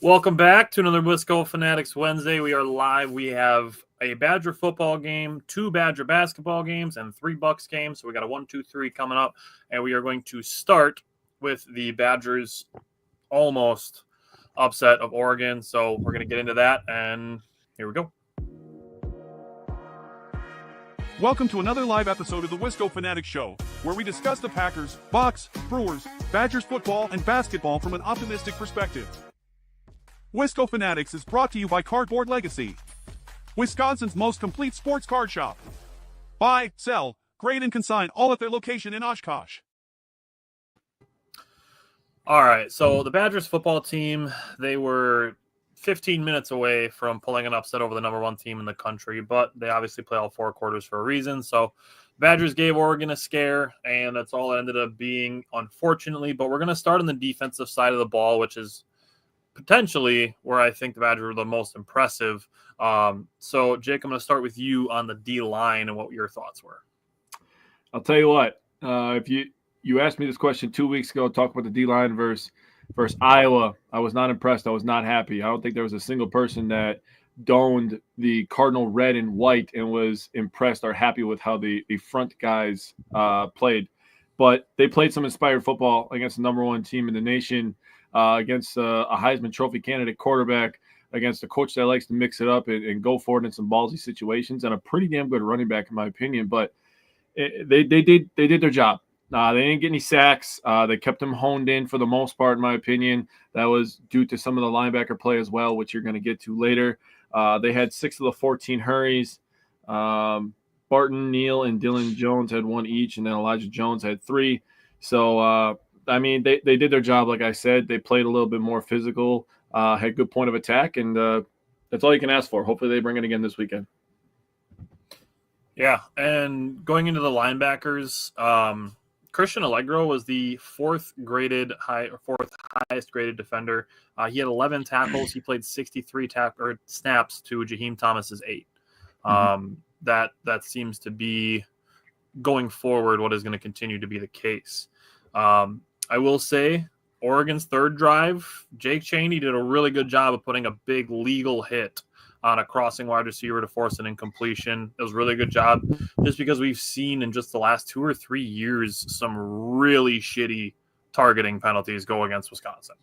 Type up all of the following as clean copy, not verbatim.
Welcome back to another Wisco Fanatics Wednesday. We are live. We have a Badger football game, 2 Badger basketball games, and 3 Bucks games. So we got a 1, 2, 3 coming up, and we are going to start with the Badgers almost upset of Oregon. So we're going to get into that, and here we go. Welcome to another live episode of the Wisco Fanatics Show, where we discuss the Packers, Bucks, Brewers, Badgers football, and basketball from an optimistic perspective. Wisco Fanatics is brought to you by Cardboard Legacy, Wisconsin's most complete sports card shop. Buy, sell, grade, and consign all at their location in Oshkosh. All right, so the Badgers football team, they were 15 minutes away from pulling an upset over the number 1 team in the country, but they obviously play all 4 quarters for a reason. So Badgers gave Oregon a scare, and that's all it ended up being, unfortunately. But we're going to start on the defensive side of the ball, which is potentially where I think the Badgers were the most impressive. So, Jake, I'm going to start with you on the D-line and what your thoughts were. I'll tell you what, if you asked me this question 2 weeks ago, talk about the D-line versus Iowa, I was not impressed. I was not happy. I don't think there was a single person that donned the Cardinal red and white and was impressed or happy with how the front guys played. But they played some inspired football against the number 1 team in the nation, against a Heisman Trophy candidate quarterback, against a coach that likes to mix it up and go for it in some ballsy situations, and a pretty damn good running back, in my opinion. But they did their job. They didn't get any sacks. They kept them honed in for the most part, in my opinion. That was due to some of the linebacker play as well, which you're going to get to later. They had 6 of the 14 hurries. Barton, Neal, and Dylan Jones had 1 each, and then Elijah Jones had 3. So, I mean, they did their job, like I said. They played a little bit more physical, had good point of attack, and that's all you can ask for. Hopefully they bring it again this weekend. Yeah, and going into the linebackers, Christian Allegro was the 4th highest graded defender. He had 11 tackles. He played 63 snaps to Jaheim Thomas's 8. That seems to be going forward what is going to continue to be the case. I will say Oregon's 3rd drive, Jake Chaney did a really good job of putting a big legal hit on a crossing wide receiver to force an incompletion. It was a really good job, just because we've seen in just the last 2 or 3 years some really shitty targeting penalties go against Wisconsin.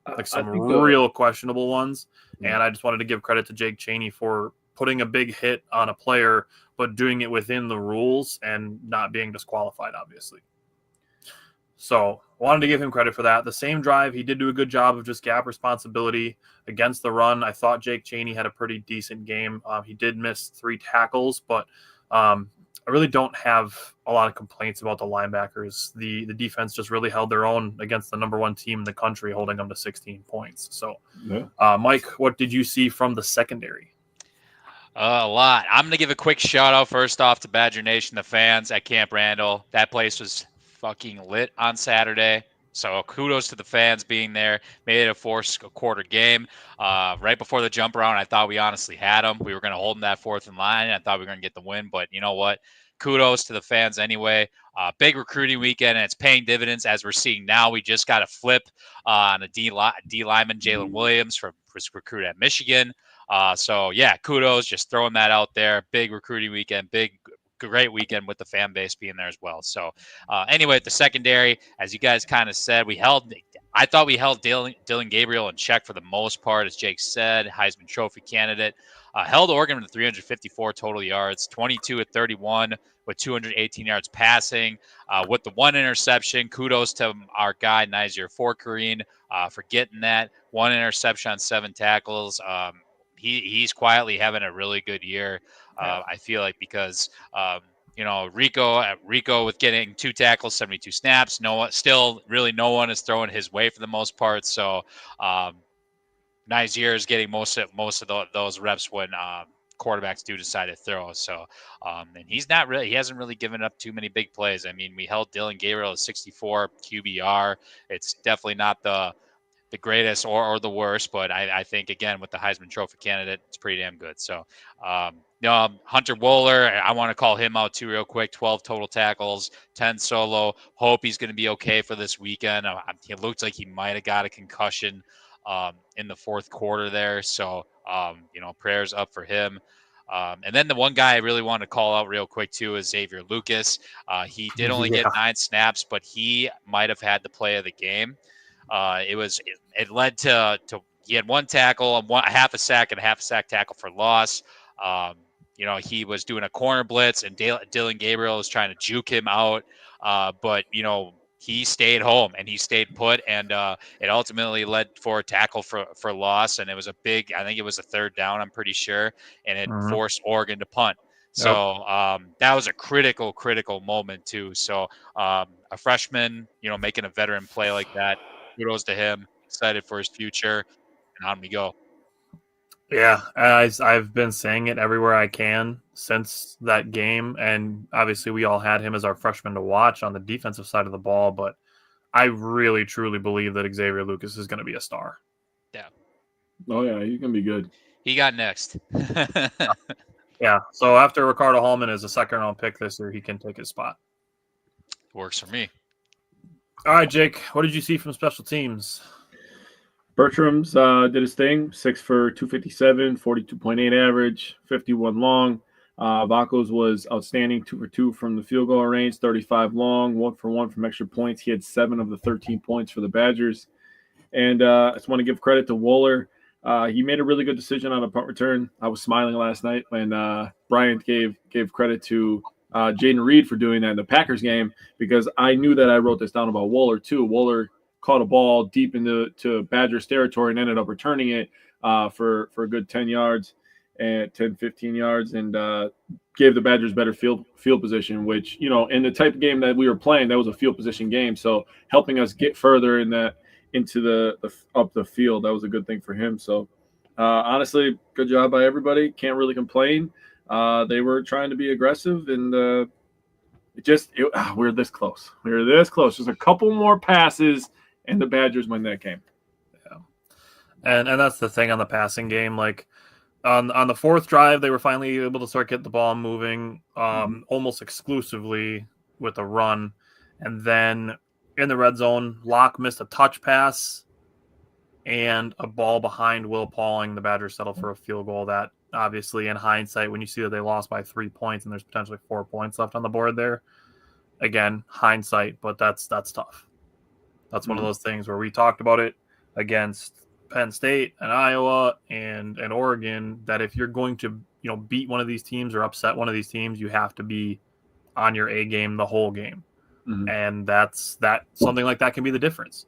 Like some real questionable ones. And I just wanted to give credit to Jake Chaney for putting a big hit on a player, but doing it within the rules and not being disqualified, obviously. So wanted to give him credit for that. The same drive, he did do a good job of just gap responsibility against the run. I thought Jake Chaney had a pretty decent game. He did miss 3 tackles, but I really don't have a lot of complaints about the linebackers. The defense just really held their own against the number 1 team in the country, holding them to 16 points. So, Mike, what did you see from the secondary? A lot. I'm going to give a quick shout out first off to Badger Nation, the fans at Camp Randall. That place was fucking lit on Saturday. So kudos to the fans being there. Made it a 4-quarter game. Right before the jump around, I thought we honestly had them. We were going to hold them that 4th and line. I thought we were going to get the win, but you know what? Kudos to the fans anyway. Big recruiting weekend, and it's paying dividends as we're seeing now. We just got a flip on a D lineman, Jalen Williams, from recruit at Michigan. So yeah, kudos. Just throwing that out there. Big recruiting weekend. Great weekend with the fan base being there as well. So anyway, at the secondary, as you guys kind of said, I thought we held Dylan Gabriel in check for the most part, as Jake said, Heisman Trophy candidate. Held Oregon to 354 total yards, 22 at 31 with 218 yards passing. With the 1 interception, kudos to our guy, Nazir Forkarine, for getting that 1 interception on 7 tackles. He's quietly having a really good year. I feel like because Rico with getting 2 tackles, 72 snaps. No one is throwing his way for the most part. So Nazir is getting most of those reps when quarterbacks do decide to throw. So and he hasn't really given up too many big plays. I mean, we held Dylan Gabriel at 64 QBR. It's definitely not the greatest or the worst, but I think, again, with the Heisman Trophy candidate, it's pretty damn good. So, Hunter Wohler, I want to call him out too real quick. 12 total tackles, 10 solo. Hope he's going to be okay for this weekend. It looks like he might have got a concussion. in the fourth quarter there. So, prayers up for him. And then the one guy I really wanted to call out real quick too is Xavier Lucas. He did only get 9 snaps, but he might have had the play of the game. It led to he had 1 tackle, a half a sack, and a half a sack tackle for loss. He was doing a corner blitz, and Dylan Gabriel was trying to juke him out. But he stayed home and he stayed put, and it ultimately led for a tackle for loss. And it was I think it was a 3rd down, I'm pretty sure, and it forced Oregon to punt. So that was a critical moment too. So a freshman, making a veteran play like that, kudos to him. Excited for his future, and on we go. Yeah, I've been saying it everywhere I can since that game, and obviously we all had him as our freshman to watch on the defensive side of the ball, but I really, truly believe that Xavier Lucas is going to be a star. Yeah. Oh, yeah, he's going to be good. He got next. Yeah, so after Ricardo Hallman is a second-round pick this year, he can take his spot. Works for me. All right, Jake, what did you see from special teams? Bertram's did his thing, 6 for 257, 42.8 average, 51 long. Vaco's was outstanding, 2 for 2 from the field goal range, 35 long, 1 for 1 from extra points. He had 7 of the 13 points for the Badgers. And I just want to give credit to Wooler. He made a really good decision on a punt return. I was smiling last night when Bryant gave credit to Jaden Reed for doing that in the Packers game, because I knew that I wrote this down about Wooler too. Wooler caught a ball deep into Badgers territory and ended up returning it for a good 10 yards and 10, 15 yards, and gave the Badgers better field position, which, in the type of game that we were playing, that was a field position game. So helping us get further into the up the field, that was a good thing for him. So honestly, good job by everybody. Can't really complain. They were trying to be aggressive, and we were this close. Just a couple more passes, and the Badgers win that game. Yeah, and that's the thing on the passing game. Like on the 4th drive, they were finally able to start getting the ball moving, almost exclusively with a run, and then in the red zone, Locke missed a touch pass and a ball behind Will Pauling. The Badgers settled for a field goal that, obviously, in hindsight, when you see that they lost by 3 points and there's potentially 4 points left on the board there, again, hindsight, but that's tough. That's one of those things where we talked about it against Penn State and Iowa and Oregon, that if you're going to beat one of these teams or upset one of these teams, you have to be on your A game the whole game. And that's something like that can be the difference.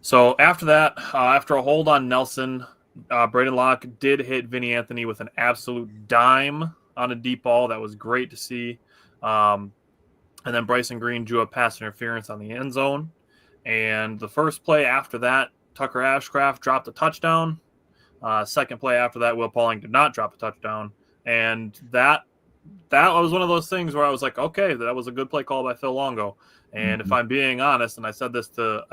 So after that, after a hold on Nelson, Braden Locke did hit Vinny Anthony with an absolute dime on a deep ball. That was great to see. And then Bryson Green drew a pass interference on the end zone. And the first play after that, Tucker Ashcraft dropped a touchdown. Second play after that, Will Pauling did not drop a touchdown. And that was one of those things where I was like, okay, that was a good play call by Phil Longo. And if I'm being honest, and I said this to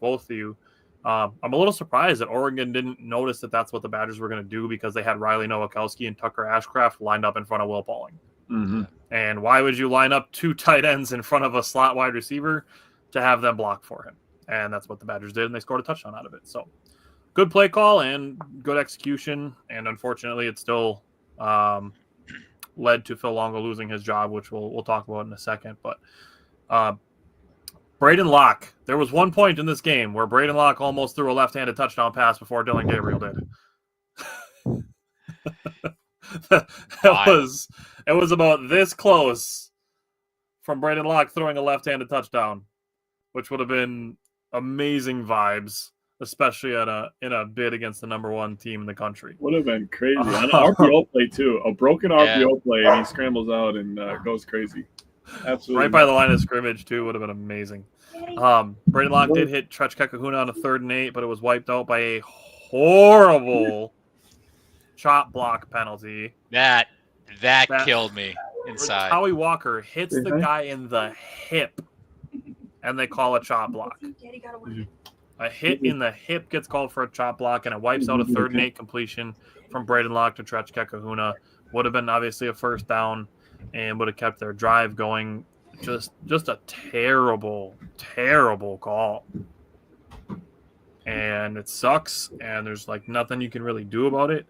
both of you, I'm a little surprised that Oregon didn't notice that that's what the Badgers were going to do, because they had Riley Nowakowski and Tucker Ashcraft lined up in front of Will Pauling. And why would you line up 2 tight ends in front of a slot wide receiver? To have them block for him. And that's what the Badgers did, and they scored a touchdown out of it. So good play call and good execution. And unfortunately, it still led to Phil Longo losing his job, which we'll talk about in a second. But Braden Locke, there was one point in this game where Braden Locke almost threw a left-handed touchdown pass before Dylan Gabriel did. It was about this close from Braden Locke throwing a left-handed touchdown, which would have been amazing vibes, especially in a bid against the number 1 team in the country. Would have been crazy. On an RPO play too, a broken RPO play, and he scrambles out and goes crazy. Absolutely, right by the line of scrimmage too, would have been amazing. Braden Locke did hit Tretch Kekahuna on a 3rd and 8, but it was wiped out by a horrible chop block penalty. That killed me inside. Howie Walker hits the guy in the hip, and they call a chop block. A hit in the hip gets called for a chop block, and it wipes out a 3rd and 8 completion from Braden Locke to Tretch Kekahuna. Would have been obviously a first down and would have kept their drive going. Just a terrible, terrible call. and it sucks, and there's like nothing you can really do about it.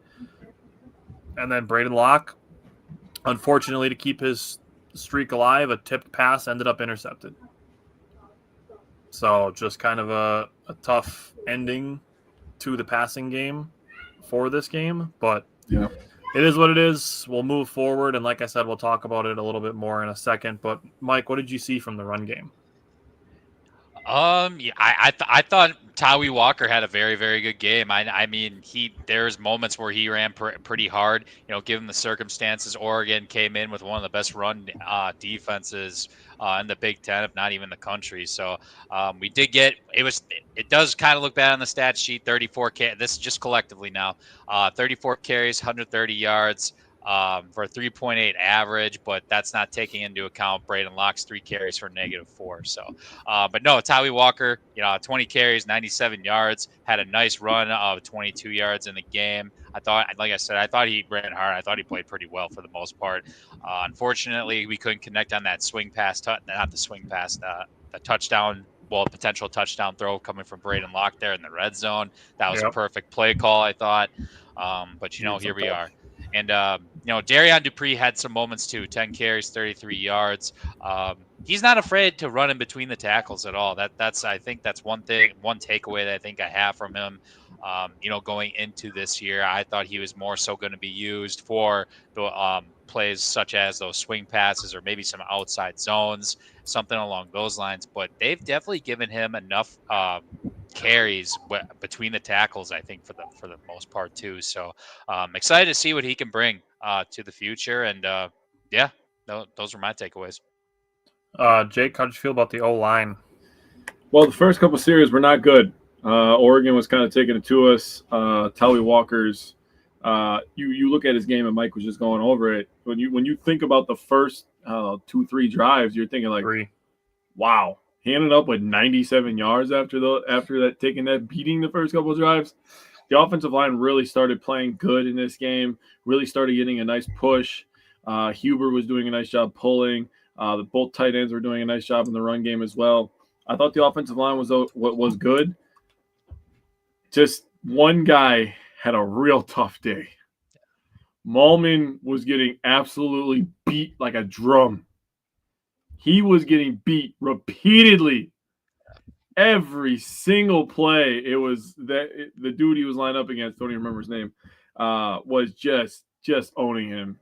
And then Braden Locke, unfortunately, to keep his streak alive, a tipped pass ended up intercepted. So just kind of a tough ending to the passing game for this game, but Yeah. it is what it is. We'll move forward, and like I said, we'll talk about it a little bit more in a second. But Mike, what did you see from the run game? Yeah, I thought Tawi Walker had a very, very good game. I mean, there's moments where he ran pretty hard. You know, given the circumstances, Oregon came in with one of the best run defenses in the Big Ten, if not even the country. So we did get it does kind of look bad on the stat sheet. 34 this is just collectively now. 34 carries, 130 yards. For a 3.8 average, but that's not taking into account Braden Locke's 3 carries for -4. So, but no, Tawi Walker, 20 carries, 97 yards, had a nice run of 22 yards in the game. I thought, like I said, I thought he ran hard. I thought he played pretty well for the most part. Unfortunately, we couldn't connect on that swing pass, not the swing pass, the touchdown. Well, potential touchdown throw coming from Braden Locke there in the red zone. That was a perfect play call, I thought. But here we are. And, Darian Dupree had some moments too, 10 carries, 33 yards. He's not afraid to run in between the tackles at all. I think that's one takeaway that I think I have from him. Going into this year, I thought he was more so going to be used for the plays such as those swing passes or maybe some outside zones, something along those lines. But they've definitely given him enough carries between the tackles, I think, for the most part too. So excited to see what he can bring to the future. And those were my takeaways. Jake, how'd you feel about the O-line? Well, the first couple series were not good. Oregon was kind of taking it to us. Tawi Walker's. You look at his game, and Mike was just going over it. When you think about the first 2-3 drives, you're thinking like, wow. He ended up with 97 yards after that, taking that beating the first couple of drives. The offensive line really started playing good in this game, really started getting a nice push. Huber was doing a nice job pulling. Both tight ends were doing a nice job in the run game as well. I thought the offensive line was good. Just one guy had a real tough day. Malman was getting absolutely beat like a drum. He was getting beat repeatedly. Every single play, it was the dude he was lined up against, don't even remember his name, was just owning him.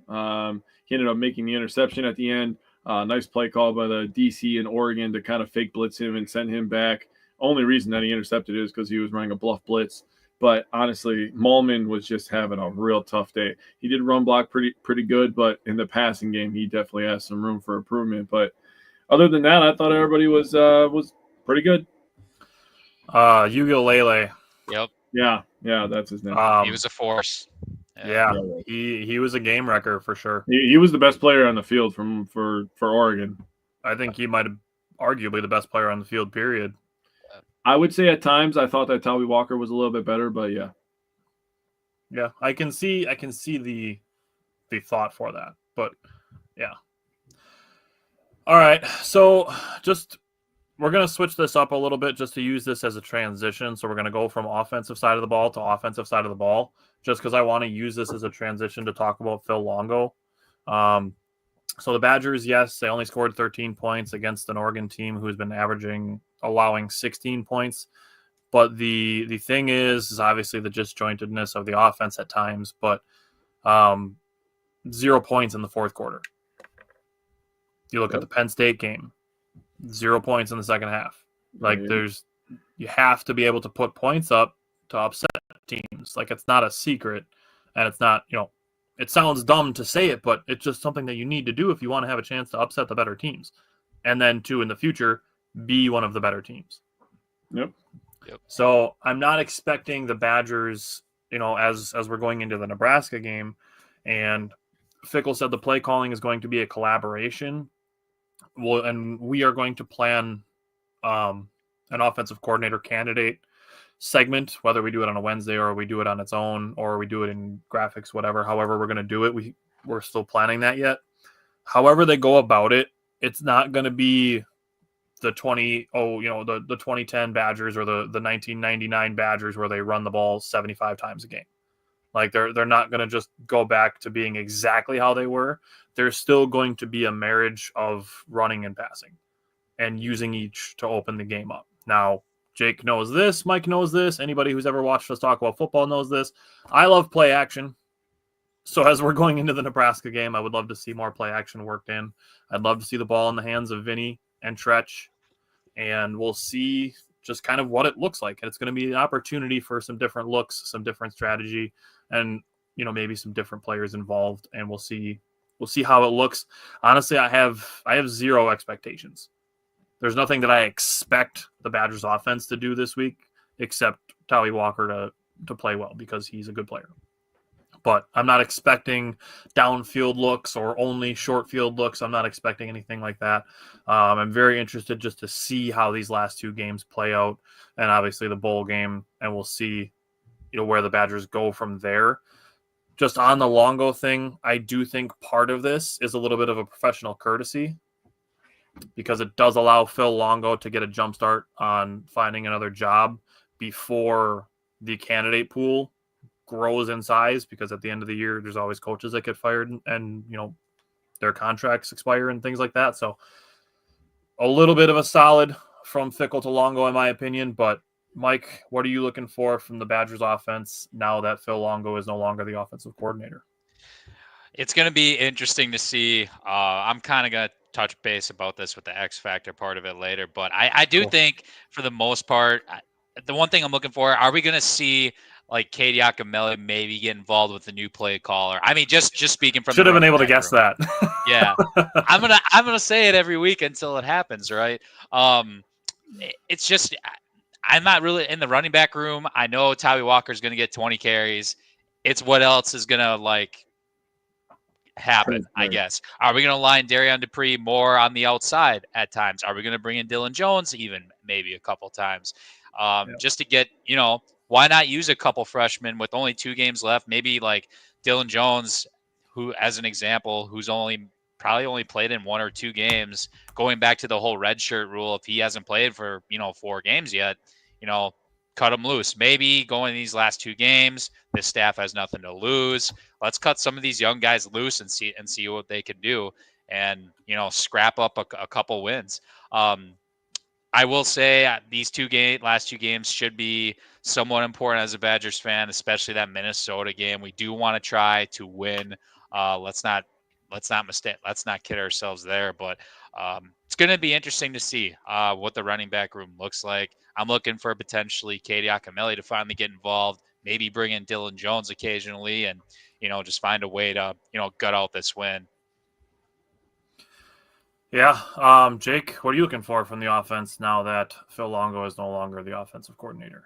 He ended up making the interception at the end. Nice play call by the DC in Oregon to kind of fake blitz him and send him back. Only reason that he intercepted is because he was running a bluff blitz. But honestly, Malman was just having a real tough day. He did run block pretty good, but in the passing game, he definitely has some room for improvement. But other than that, I thought everybody was pretty good. Ugalele. Yep. Yeah, that's his name. He was a force. Yeah, he was a game wrecker for sure. He was the best player on the field for Oregon. I think he might have arguably the best player on the field, period. I would say at times I thought that Tawi Walker was a little bit better, but yeah. Yeah, I can see the thought for that, but yeah. All right, so we're going to switch this up a little bit just to use this as a transition. So we're going to go from offensive side of the ball to offensive side of the ball, just because I want to use this as a transition to talk about Phil Longo. So the Badgers, yes, they only scored 13 points against an Oregon team who's been allowing 16 points. But the thing is obviously the disjointedness of the offense at times, but 0 points in the fourth quarter. You look at the Penn State game, 0 points in the second half. Like you have to be able to put points up to upset teams. Like it's not a secret, and it's not, it sounds dumb to say it, but it's just something that you need to do if you want to have a chance to upset the better teams. And then to, in the future, be one of the better teams. Yep. So I'm not expecting the Badgers, as we're going into the Nebraska game, and Fickle said the play calling is going to be a collaboration. Well, and we are going to plan an offensive coordinator candidate segment, whether we do it on a Wednesday or we do it on its own or we do it in graphics, however we're going to do it. We're still planning that yet. However they go about it, it's not going to be the 2010 Badgers or the 1999 Badgers where they run the ball 75 times a game. Like they're not going to just go back to being exactly how they were. There's still going to be a marriage of running and passing and using each to open the game up. Now, Jake knows this, Mike knows this, anybody who's ever watched us talk about football knows this. I love play action. So as we're going into the Nebraska game, I would love to see more play action worked in. I'd love to see the ball in the hands of Vinny and Tretch, and we'll see just kind of what it looks like. And it's going to be an opportunity for some different looks, some different strategy, and maybe some different players involved. And we'll see how it looks. Honestly, I have zero expectations. There's nothing that I expect the Badgers offense to do this week except Tally Walker to play well because he's a good player. But I'm not expecting downfield looks or only short field looks. I'm not expecting anything like that. I'm very interested just to see how these last two games play out, and obviously the bowl game, and we'll see where the Badgers go from there. Just on the Longo thing, I do think part of this is a little bit of a professional courtesy because it does allow Phil Longo to get a jump start on finding another job before the candidate pool grows in size, because at the end of the year, there's always coaches that get fired and their contracts expire and things like that. So a little bit of a solid from Fickle to Longo, in my opinion. But Mike, what are you looking for from the Badgers offense now that Phil Longo is no longer the offensive coordinator? It's going to be interesting to see. I'm kind of going to touch base about this with the X Factor part of it later. But I do think, for the most part, the one thing I'm looking for, are we going to see like Katie Akamelli maybe get involved with the new play caller? I mean, just speaking from should have been able to guess that. Yeah, I'm gonna say it every week until it happens, right? It's just I'm not really in the running back room. I know Tally Walker's gonna get 20 carries. It's what else is gonna happen, I guess. Are we gonna line Darian Dupree more on the outside at times? Are we gonna bring in Dylan Jones even maybe a couple times? Just to get, why not use a couple freshmen with only 2 games left? Maybe like Dylan Jones, who, as an example, who's probably only played in 1 or 2 games, going back to the whole red shirt rule. If he hasn't played for, 4 games yet, cut him loose. Maybe going these last 2 games, this staff has nothing to lose. Let's cut some of these young guys loose and see what they can do, and scrap up a couple wins. I will say these last 2 games should be somewhat important as a Badgers fan, especially that Minnesota game. We do want to try to win. Let's not kid ourselves there, but it's going to be interesting to see what the running back room looks like. I'm looking for potentially Katie Akamelli to finally get involved, maybe bring in Dylan Jones occasionally, and just find a way to gut out this win. Yeah. Jake, what are you looking for from the offense now that Phil Longo is no longer the offensive coordinator?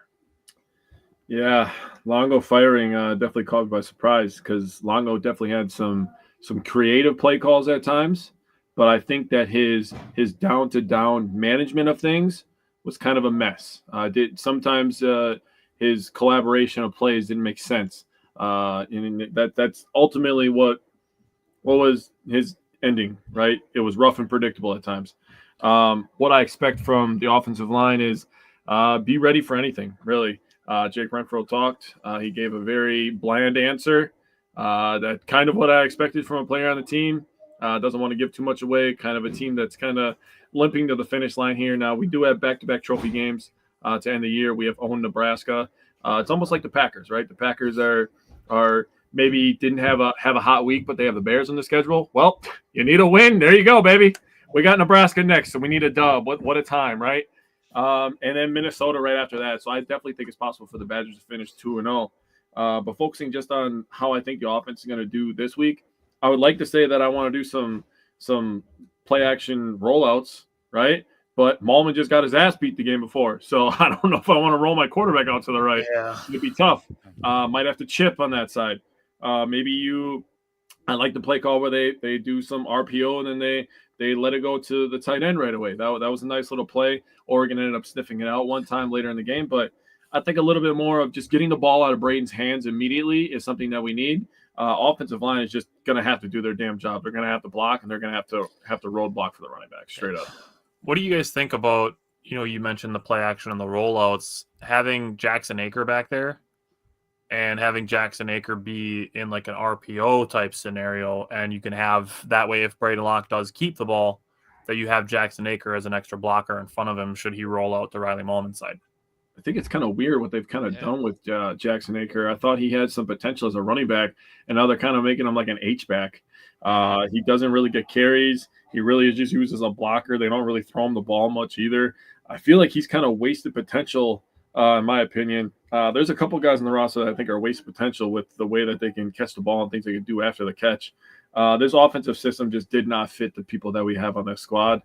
Yeah, Longo firing definitely caught me by surprise, because Longo definitely had some creative play calls at times, but I think that his down-to-down management of things was kind of a mess. Sometimes his collaboration of plays didn't make sense, and that's ultimately what was his ending, right? It was rough and predictable at times. What I expect from the offensive line is be ready for anything, really. Jake Renfro talked. He gave a very bland answer. That kind of what I expected from a player on the team. Doesn't want to give too much away. Kind of a team that's kind of limping to the finish line here. Now, we do have back-to-back trophy games to end the year. We have owned Nebraska. It's almost like the Packers, right? The Packers are maybe didn't have a hot week, but they have the Bears on the schedule. Well, you need a win. There you go, baby. We got Nebraska next, so we need a dub. What a time, right? And then Minnesota right after that. So I definitely think it's possible for the Badgers to finish 2-0. But focusing just on how I think the offense is going to do this week, I would like to say that I want to do some play action rollouts, right? But Malman just got his ass beat the game before, so I don't know if I want to roll my quarterback out to the right. Yeah. It'd be tough. Might have to chip on that side. I like the play call where they do some RPO and then they let it go to the tight end right away. That was a nice little play. Oregon ended up sniffing it out one time later in the game, but I think a little bit more of just getting the ball out of Braden's hands immediately is something that we need. Offensive line is just going to have to do their damn job. They're going to have to block, and they're going to have to road block for the running back, straight up. What do you guys think about, you mentioned the play action and the rollouts, having Jackson Aker back there and having Jackson Aker be in like an RPO type scenario, and you can have that way if Braden Locke does keep the ball, that you have Jackson Aker as an extra blocker in front of him should he roll out to Riley Mullman's side. I think it's kind of weird what they've kind of done with Jackson Aker. I thought he had some potential as a running back, and now they're kind of making him like an H-back. He doesn't really get carries. He really is just used as a blocker. They don't really throw him the ball much either. I feel like he's kind of wasted potential, in my opinion. There's a couple guys in the roster that I think are wasted potential with the way that they can catch the ball and things they can do after the catch. This offensive system just did not fit the people that we have on this squad.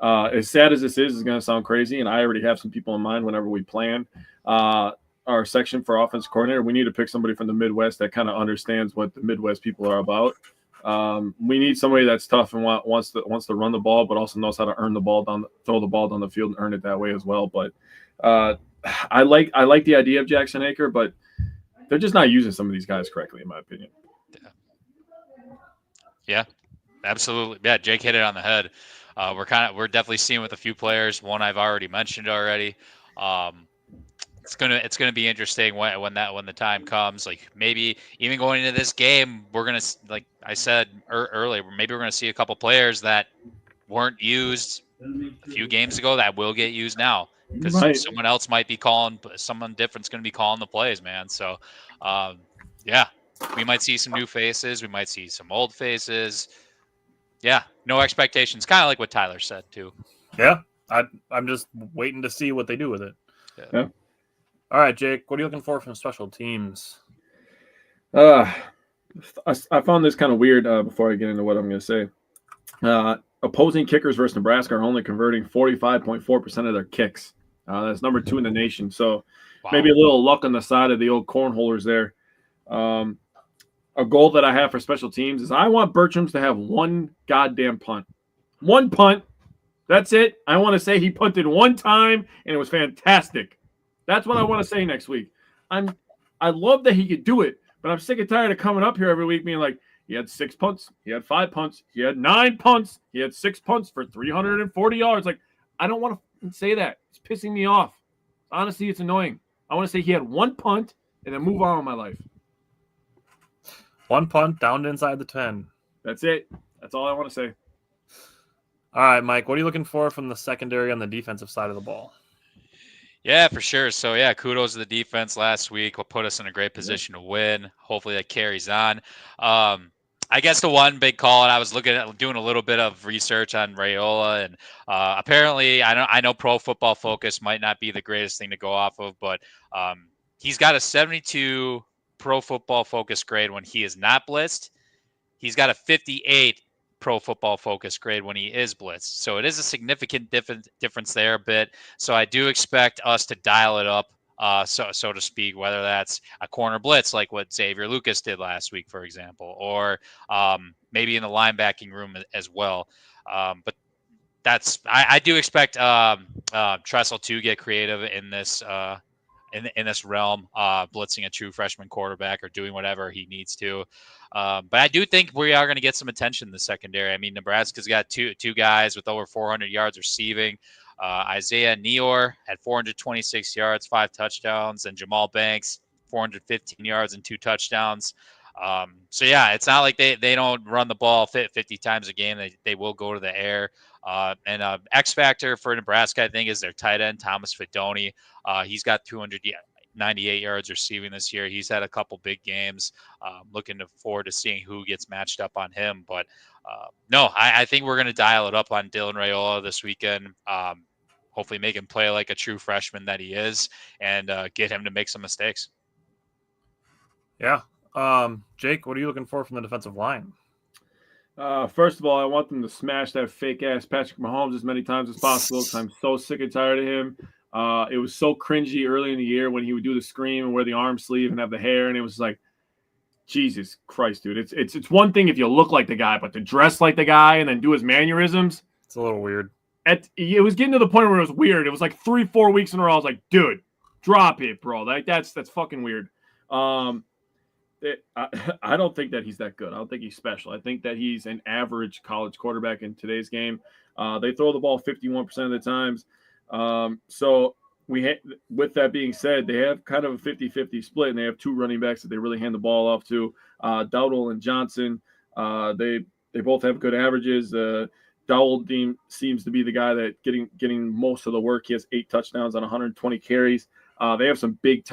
As sad as this is, it's going to sound crazy, and I already have some people in mind whenever we plan our section for offensive coordinator. We need to pick somebody from the Midwest that kind of understands what the Midwest people are about. We need somebody that's tough and wants to run the ball, but also knows how to throw the ball down the field and earn it that way as well. But I like the idea of Jackson Aker, but they're just not using some of these guys correctly, in my opinion. Yeah, absolutely. Yeah, Jake hit it on the head. We're definitely seeing with a few players. One I've already mentioned already. It's gonna be interesting when the time comes. Like maybe even going into this game, we're gonna, like I said earlier, maybe we're gonna see a couple players that weren't used a few games ago that will get used now because someone else might be calling. Someone different's gonna be calling the plays, man. So, yeah, we might see some new faces. We might see some old faces. Yeah, no expectations. Kind of like what Tyler said too. Yeah, I'm just waiting to see what they do with it. Yeah. All right, Jake, what are you looking for from special teams? I found this kind of weird before I get into what I'm going to say. Opposing kickers versus Nebraska are only converting 45.4% of their kicks. That's number 2 in the nation. So maybe a little luck on the side of the old cornholers there. A goal that I have for special teams is I want Bertram's to have one goddamn punt. One punt. That's it. I want to say he punted one time, and it was fantastic. That's what I want to say next week. I love that he could do it, but I'm sick and tired of coming up here every week being like, he had 6 punts, he had 5 punts, he had 9 punts, he had 6 punts for 340 yards. Like, I don't want to say that. It's pissing me off. Honestly, it's annoying. I want to say he had 1 punt and then move on with my life. 1 punt down to inside the 10. That's it. That's all I want to say. All right, Mike, what are you looking for from the secondary on the defensive side of the ball? Yeah, for sure. So, yeah, kudos to the defense last week. Will put us in a great position to win. Hopefully that carries on. I guess the one big call, and I was doing a little bit of research on Raiola, and apparently I know Pro Football Focus might not be the greatest thing to go off of, but he's got a 72 Pro Football Focus grade when he is not blitzed. He's got a 58 Pro Football Focus grade when he is blitzed. So it is a significant difference there a bit. So I do expect us to dial it up, so to speak, whether that's a corner blitz like what Xavier Lucas did last week, for example, or maybe in the linebacking room as well. But I do expect Tressel to get creative in this in this realm, blitzing a true freshman quarterback or doing whatever he needs to. But I do think we are going to get some attention in the secondary. I mean, Nebraska's got two guys with over 400 yards receiving. Isaiah Neor had 426 yards, 5 touchdowns, and Jamal Banks, 415 yards and 2 touchdowns. So, yeah, it's not like they don't run the ball 50 times a game. They will go to the air. And X factor for Nebraska, I think, is their tight end, Thomas Fidoni. He's got 298 yards receiving this year. He's had a couple big games. Looking forward to seeing who gets matched up on him. But no, I think we're going to dial it up on Dylan Raiola this weekend. Hopefully make him play like a true freshman that he is and get him to make some mistakes. Yeah. Jake, what are you looking for from the defensive line? First of all, I want them to smash that fake-ass Patrick Mahomes as many times as possible because I'm so sick and tired of him. It was so cringy early in the year when he would do the scream and wear the arm sleeve and have the hair, and it was like, Jesus Christ, dude. It's one thing if you look like the guy, but to dress like the guy and then do his mannerisms, it's a little weird. It was getting to the point where it was weird. It was like 3-4 weeks in a row. I was like, dude, drop it, bro. That's fucking weird. I don't think that he's that good. I don't think he's special. I think that he's an average college quarterback in today's game. They throw the ball 51% of the times. So with that being said, they have kind of a 50-50 split, and they have two running backs that they really hand the ball off to, Dowdle and Johnson. They both have good averages. Dowdle seems to be the guy that getting most of the work. He has 8 touchdowns on 120 carries. They have some big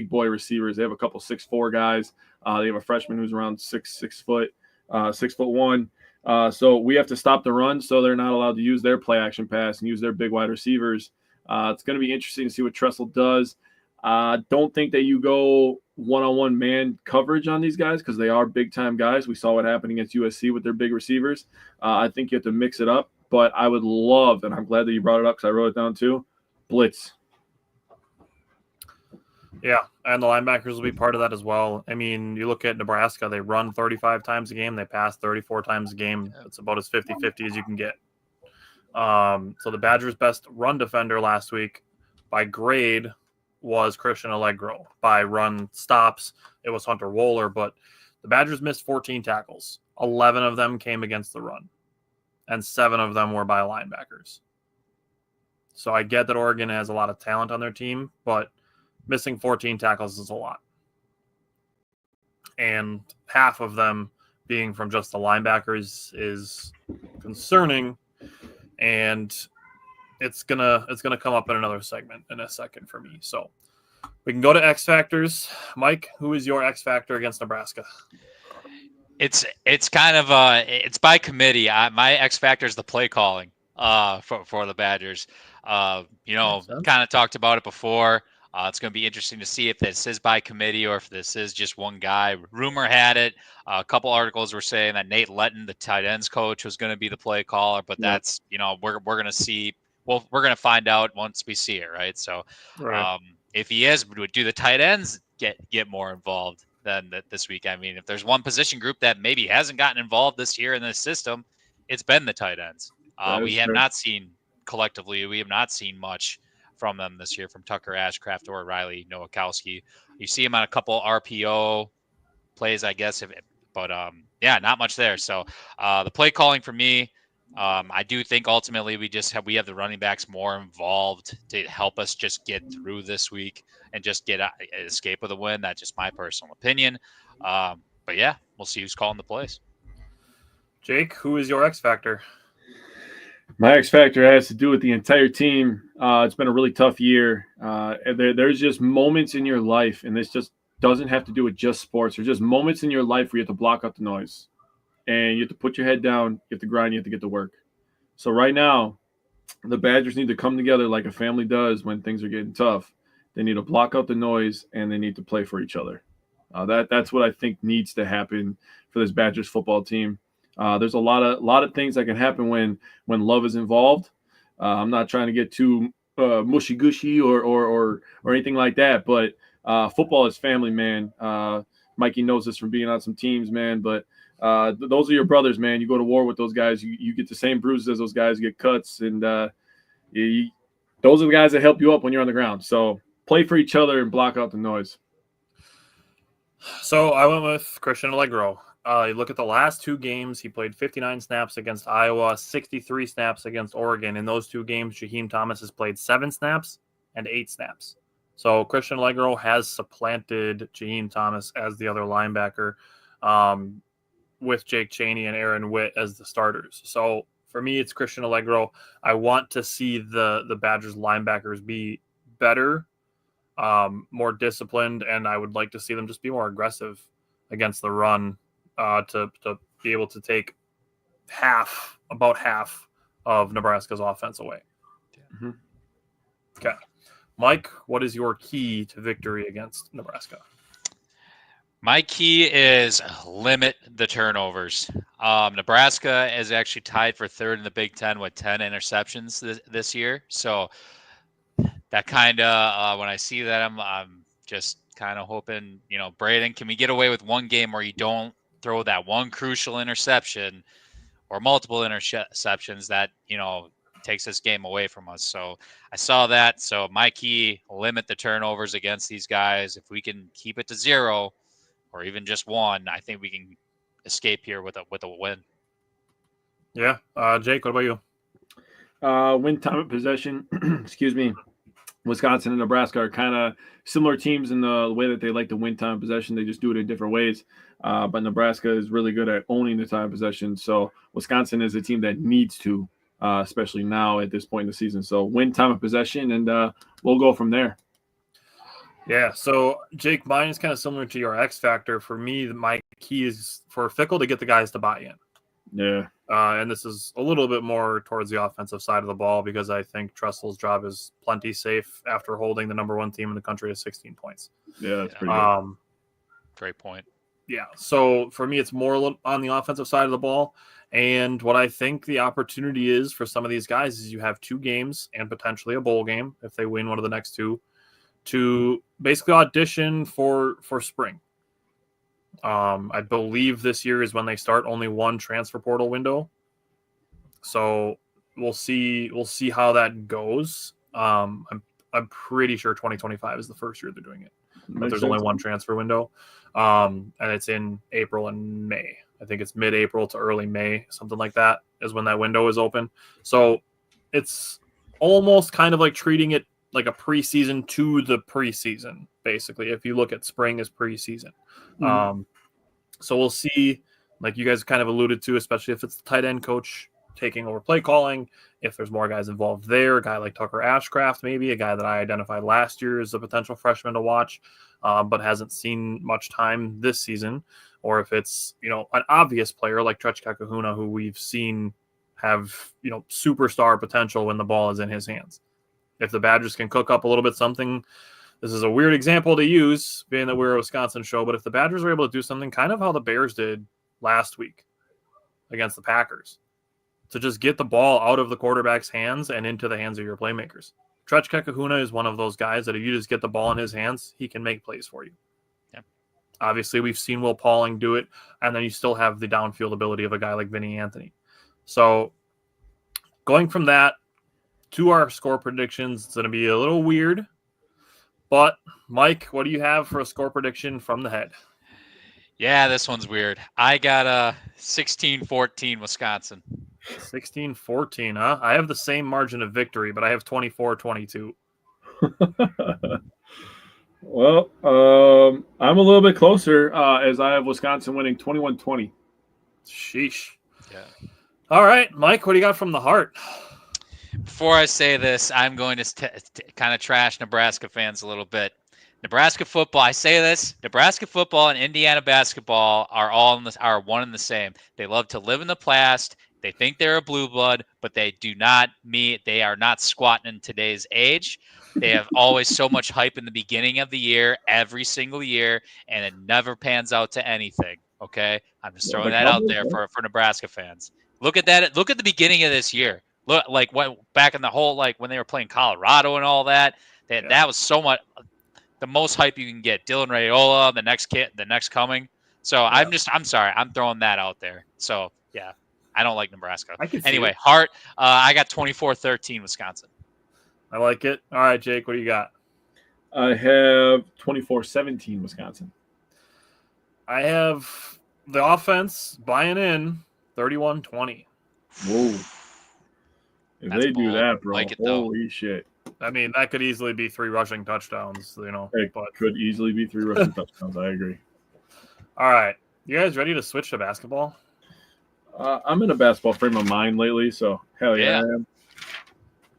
boy receivers. They have a couple 6'4" guys. They have a freshman who's around 6 foot, 6'1". So we have to stop the run, so they're not allowed to use their play action pass and use their big wide receivers. It's going to be interesting to see what Tressel does. Don't think that you go one-on-one man coverage on these guys because they are big-time guys. We saw what happened against USC with their big receivers. I think you have to mix it up, but I would love, and I'm glad that you brought it up because I wrote it down too, blitz. Yeah, and the linebackers will be part of that as well. I mean, you look at Nebraska, they run 35 times a game. They pass 34 times a game. It's about as 50-50 as you can get. So the Badgers' best run defender last week by grade was Christian Allegro. By run stops, it was Hunter Wohler. But the Badgers missed 14 tackles. 11 of them came against the run, and 7 of them were by linebackers. So I get that Oregon has a lot of talent on their team, but missing 14 tackles is a lot. And half of them being from just the linebackers is concerning. And it's gonna come up in another segment in a second for me. So we can go to X Factors. Mike, who is your X Factor against Nebraska? It's kind of it's by committee. My X Factor is the play calling for the Badgers. Kind of talked about it before. It's going to be interesting to see if this is by committee or if this is just one guy. Rumor had it. A couple articles were saying that Nate Letton, the tight ends coach, was going to be the play caller, but that's, we're going to see. Well, we're going to find out once we see it, right? So if he is, do the tight ends get more involved than this week? I mean, if there's one position group that maybe hasn't gotten involved this year in this system, it's been the tight ends. We have not seen collectively, we have not seen much from them this year, from Tucker Ashcraft or Riley Nowakowski. You see him on a couple RPO plays, I guess, but not much there. So the play calling for me, I do think ultimately we have the running backs more involved to help us just get through this week and just get an escape with a win. That's just my personal opinion. But yeah, we'll see who's calling the plays. Jake, who is your X Factor? My X Factor has to do with the entire team. It's been a really tough year. There's just moments in your life, and this just doesn't have to do with just sports. There's just moments in your life where you have to block out the noise. And you have to put your head down, you have to grind, you have to get to work. So right now, the Badgers need to come together like a family does when things are getting tough. They need to block out the noise, and they need to play for each other. That's what I think needs to happen for this Badgers football team. There's a lot of things that can happen when love is involved. I'm not trying to get too mushy-gushy or anything like that, but football is family, man. Mikey knows this from being on some teams, man, but those are your brothers, man. You go to war with those guys. You get the same bruises as those guys, you get cuts, and those are the guys that help you up when you're on the ground. So play for each other and block out the noise. So I went with Christian Allegro. You look at the last 2 games, he played 59 snaps against Iowa, 63 snaps against Oregon. In those 2 games, Jaheim Thomas has played 7 snaps and 8 snaps. So Christian Allegro has supplanted Jaheim Thomas as the other linebacker, with Jake Chaney and Aaron Witt as the starters. So for me, it's Christian Allegro. I want to see the Badgers linebackers be better, more disciplined, and I would like to see them just be more aggressive against the run, to be able to take about half of Nebraska's offense away. Mm-hmm. Okay. Mike, what is your key to victory against Nebraska? My key is limit the turnovers. Nebraska is actually tied for 3rd in the Big Ten with 10 interceptions this year. So that kind of, when I see that, I'm just kind of hoping, Braden, can we get away with one game where you don't throw that one crucial interception or multiple interceptions that, takes this game away from us. So I saw that. So my key, limit the turnovers against these guys. If we can keep it to 0 or even just 1, I think we can escape here with a win. Yeah. Jake, what about you? Win time of possession, excuse me. Wisconsin and Nebraska are kind of similar teams in the way that they like to win time of possession. They just do it in different ways. But Nebraska is really good at owning the time of possession. So Wisconsin is a team that needs to, especially now at this point in the season. So win time of possession, and we'll go from there. Yeah, so Jake, mine is kind of similar to your X factor. For me, my key is for Fickle to get the guys to buy in. Yeah. And this is a little bit more towards the offensive side of the ball because I think Tressel's job is plenty safe after holding the number one team in the country to 16 points. Yeah, that's pretty good. Great point. Yeah, so for me, it's more on the offensive side of the ball. And what I think the opportunity is for some of these guys is you have 2 games and potentially a bowl game if they win one of the next 2 to basically audition for spring. I believe this year is when they start only one transfer portal window. So we'll see how that goes. I'm pretty sure 2025 is the first year they're doing it. But there's only one transfer window. And it's in April and May. I think it's mid-April to early May, something like that is when that window is open. So it's almost kind of like treating it like a preseason to the preseason, basically, if you look at spring as preseason. So we'll see, like you guys kind of alluded to, especially if it's the tight end coach taking over play calling, if there's more guys involved there, a guy like Tucker Ashcraft, maybe a guy that I identified last year as a potential freshman to watch, but hasn't seen much time this season, or if it's, an obvious player like Trechka Kahuna, who we've seen have, superstar potential when the ball is in his hands. If the Badgers can cook up a little bit something, this is a weird example to use, being that we're a Wisconsin show, but if the Badgers are able to do something kind of how the Bears did last week against the Packers, to just get the ball out of the quarterback's hands and into the hands of your playmakers. Trechka Kahuna is one of those guys that if you just get the ball in his hands, he can make plays for you. Yeah. Obviously, we've seen Will Pauling do it, and then you still have the downfield ability of a guy like Vinny Anthony. So going from that to our score predictions, it's going to be a little weird. But, Mike, what do you have for a score prediction from the head? Yeah, this one's weird. I got a 16-14 Wisconsin. 16-14, huh? I have the same margin of victory, but I have 24-22. Well, I'm a little bit closer as I have Wisconsin winning 21-20. Sheesh. Yeah. All right, Mike, what do you got from the heart? Before I say this, I'm going to kind of trash Nebraska fans a little bit. Nebraska football, I say this, Nebraska football and Indiana basketball are are one and the same. They love to live in the past. They think they're a blue blood, but they are not squatting in today's age. They have always so much hype in the beginning of the year, every single year, and it never pans out to anything. Okay? I'm just throwing that out there for Nebraska fans. Look at that. Look at the beginning of this year. Look, like back in the whole, like when they were playing Colorado and all that, that was so much the most hype you can get. Dylan Raiola, the next coming. So yeah. I'm sorry. I'm throwing that out there. So yeah, I don't like Nebraska. Anyway, Hart, I got 24-13 Wisconsin. I like it. All right, Jake, what do you got? I have 24-17 Wisconsin. I have the offense buying in 31-20. Whoa. If That's they do that, bro, like it, holy shit. I mean, that could easily be 3 rushing touchdowns, It could easily be 3 rushing touchdowns. I agree. All right. You guys ready to switch to basketball? I'm in a basketball frame of mind lately, so hell yeah. I am.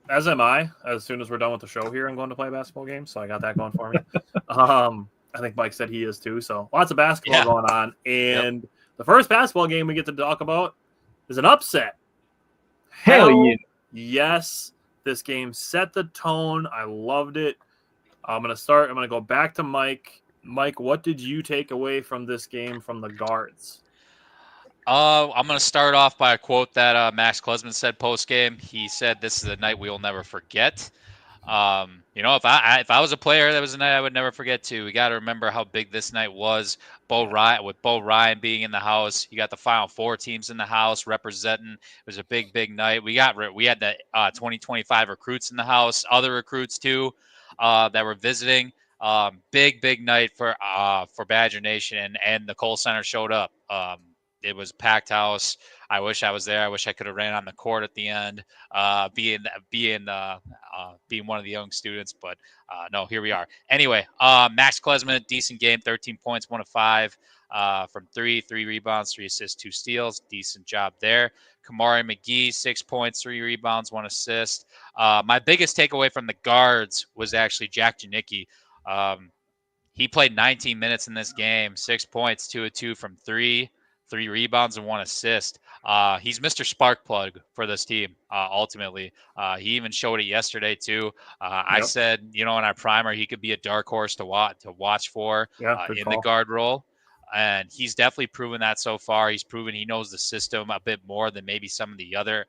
As am I. As soon as we're done with the show here, I'm going to play a basketball game, so I got that going for me. I think Mike said he is too, so lots of basketball going on. And the first basketball game we get to talk about is an upset. Hell yeah. Yes, this game set the tone. I loved it. I'm going to go back to Mike. Mike, what did you take away from this game from the guards? I'm going to start off by a quote that Max Klesman said post-game. He said, "This is a night we will never forget." If I was a player, that was a night I would never forget too. We got to remember how big this night was. With Bo Ryan being in the house, you got the Final Four teams in the house representing. It was a big, big night. We had the 2025 recruits in the house, other recruits too that were visiting. Big, big night for Badger Nation, and the Kohl Center showed up. It was packed house. I wish I was there. I wish I could have ran on the court at the end, being one of the young students. But no, here we are. Anyway, Max Klesman, decent game, 13 points, 1 of 5 from 3 rebounds, 3 assists, 2 steals. Decent job there. Kamari McGee, 6 points, 3 rebounds, 1 assist. My biggest takeaway from the guards was actually Jack Janicki. He played 19 minutes in this game, 6 points, 2 of 2 from 3 rebounds, and 1 assist. He's Mr. Spark Plug for this team, ultimately. He even showed it yesterday, too. I said, in our primer, he could be a dark horse to watch for in the guard role. And he's definitely proven that so far. He's proven he knows the system a bit more than maybe some of the other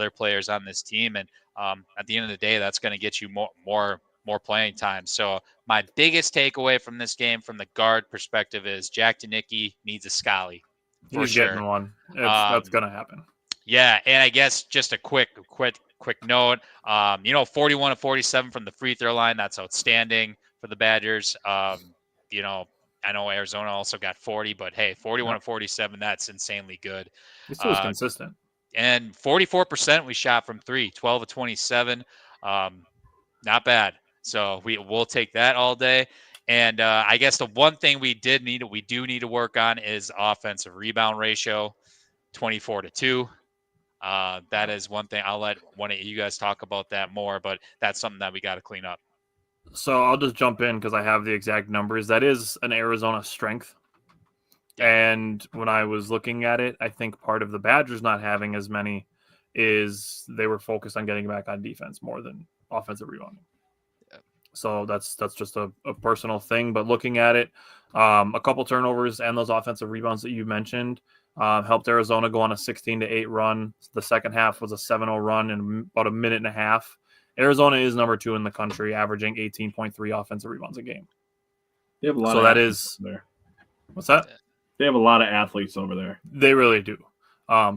players on this team. And at the end of the day, that's going to get you more playing time. So my biggest takeaway from this game from the guard perspective is Jack Janicki needs a Scully. He's getting one. That's going to happen. Yeah, and I guess just a quick note, 41 of 47 from the free throw line. That's outstanding for the Badgers. I know Arizona also got 40, but hey, 41 of 47, that's insanely good. It still was consistent. And 44% we shot from 3, 12 of 27. Not bad. So we'll take that all day. And I guess the one thing we do need to work on is offensive rebound ratio, 24-2. That is one thing. I'll let one of you guys talk about that more, but that's something that we got to clean up. So I'll just jump in because I have the exact numbers. That is an Arizona strength. And when I was looking at it, I think part of the Badgers not having as many is they were focused on getting back on defense more than offensive rebounding. So that's just a personal thing. But looking at it, a couple turnovers and those offensive rebounds that you mentioned helped Arizona go on a 16-8 run. The second half was a 7-0 run in about a minute and a half. Arizona is number 2 in the country, averaging 18.3 offensive rebounds a game. They have a lot so of that is there. What's that? They have a lot of athletes over there. They really do.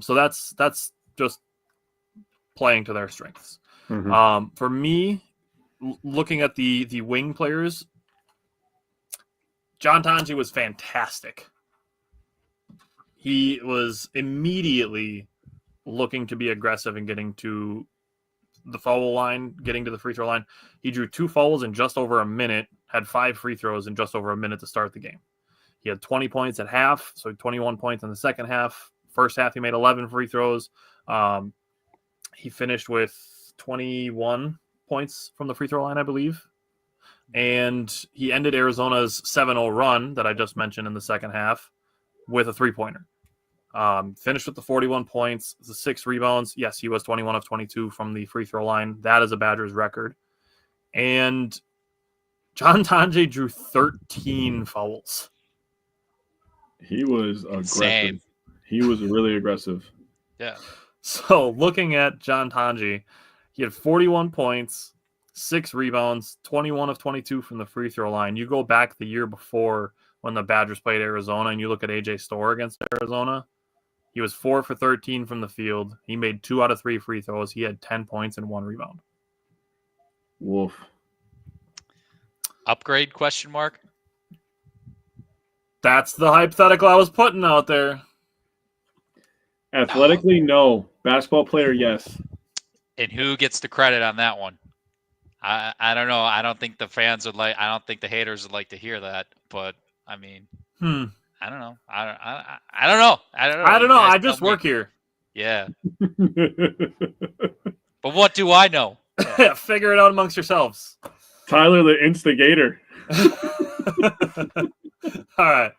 So that's just playing to their strengths. Mm-hmm. For me, looking at the wing players, John Tonje was fantastic. He was immediately looking to be aggressive and getting to the foul line, getting to the free throw line. He drew 2 fouls in just over a minute, had 5 free throws in just over a minute to start the game. He had 20 points at half, so 21 points in the second half. First half, he made 11 free throws. He finished with 21 points from the free throw line, I believe. And he ended Arizona's 7-0 run that I just mentioned in the second half with a three-pointer. Finished with the 41 points, the 6 rebounds. Yes, he was 21 of 22 from the free throw line. That is a Badgers record. And John Tonje drew 13 fouls. He was aggressive. Insane. He was really aggressive. Yeah. So looking at John Tonje, he had 41 points, 6 rebounds, 21 of 22 from the free throw line. You go back the year before when the Badgers played Arizona and you look at AJ Storr against Arizona, he was 4 for 13 from the field. He made 2 out of 3 free throws. He had 10 points and 1 rebound. Woof. Upgrade question mark? That's the hypothetical I was putting out there. Athletically, no. Basketball player, yes. And who gets the credit on that one? I don't know. I don't think the fans would like. I don't think the haters would like to hear that. But I mean, I don't know. I don't know. I don't know. I just work here. Yeah. But what do I know? Figure it out amongst yourselves. Tyler, the instigator. All right.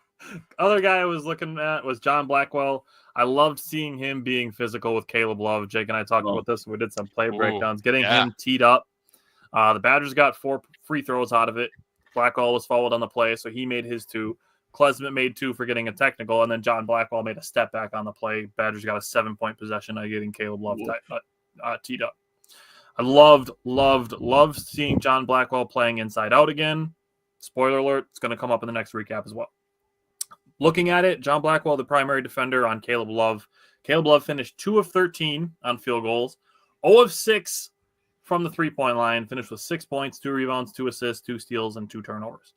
Other guy I was looking at was John Blackwell. I loved seeing him being physical with Caleb Love. Jake and I talked about this. We did some play breakdowns, getting him teed up. The Badgers got 4 free throws out of it. Blackwell was fouled on the play, so he made his 2. Klesman made 2 for getting a technical, and then John Blackwell made a step back on the play. Badgers got a 7-point possession by getting Caleb Love teed up. I loved seeing John Blackwell playing inside out again. Spoiler alert, it's going to come up in the next recap as well. Looking at it, John Blackwell, the primary defender on Caleb Love. Caleb Love finished 2 of 13 on field goals, 0 of 6 from the three-point line, finished with 6 points, 2 rebounds, 2 assists, 2 steals, and 2 turnovers.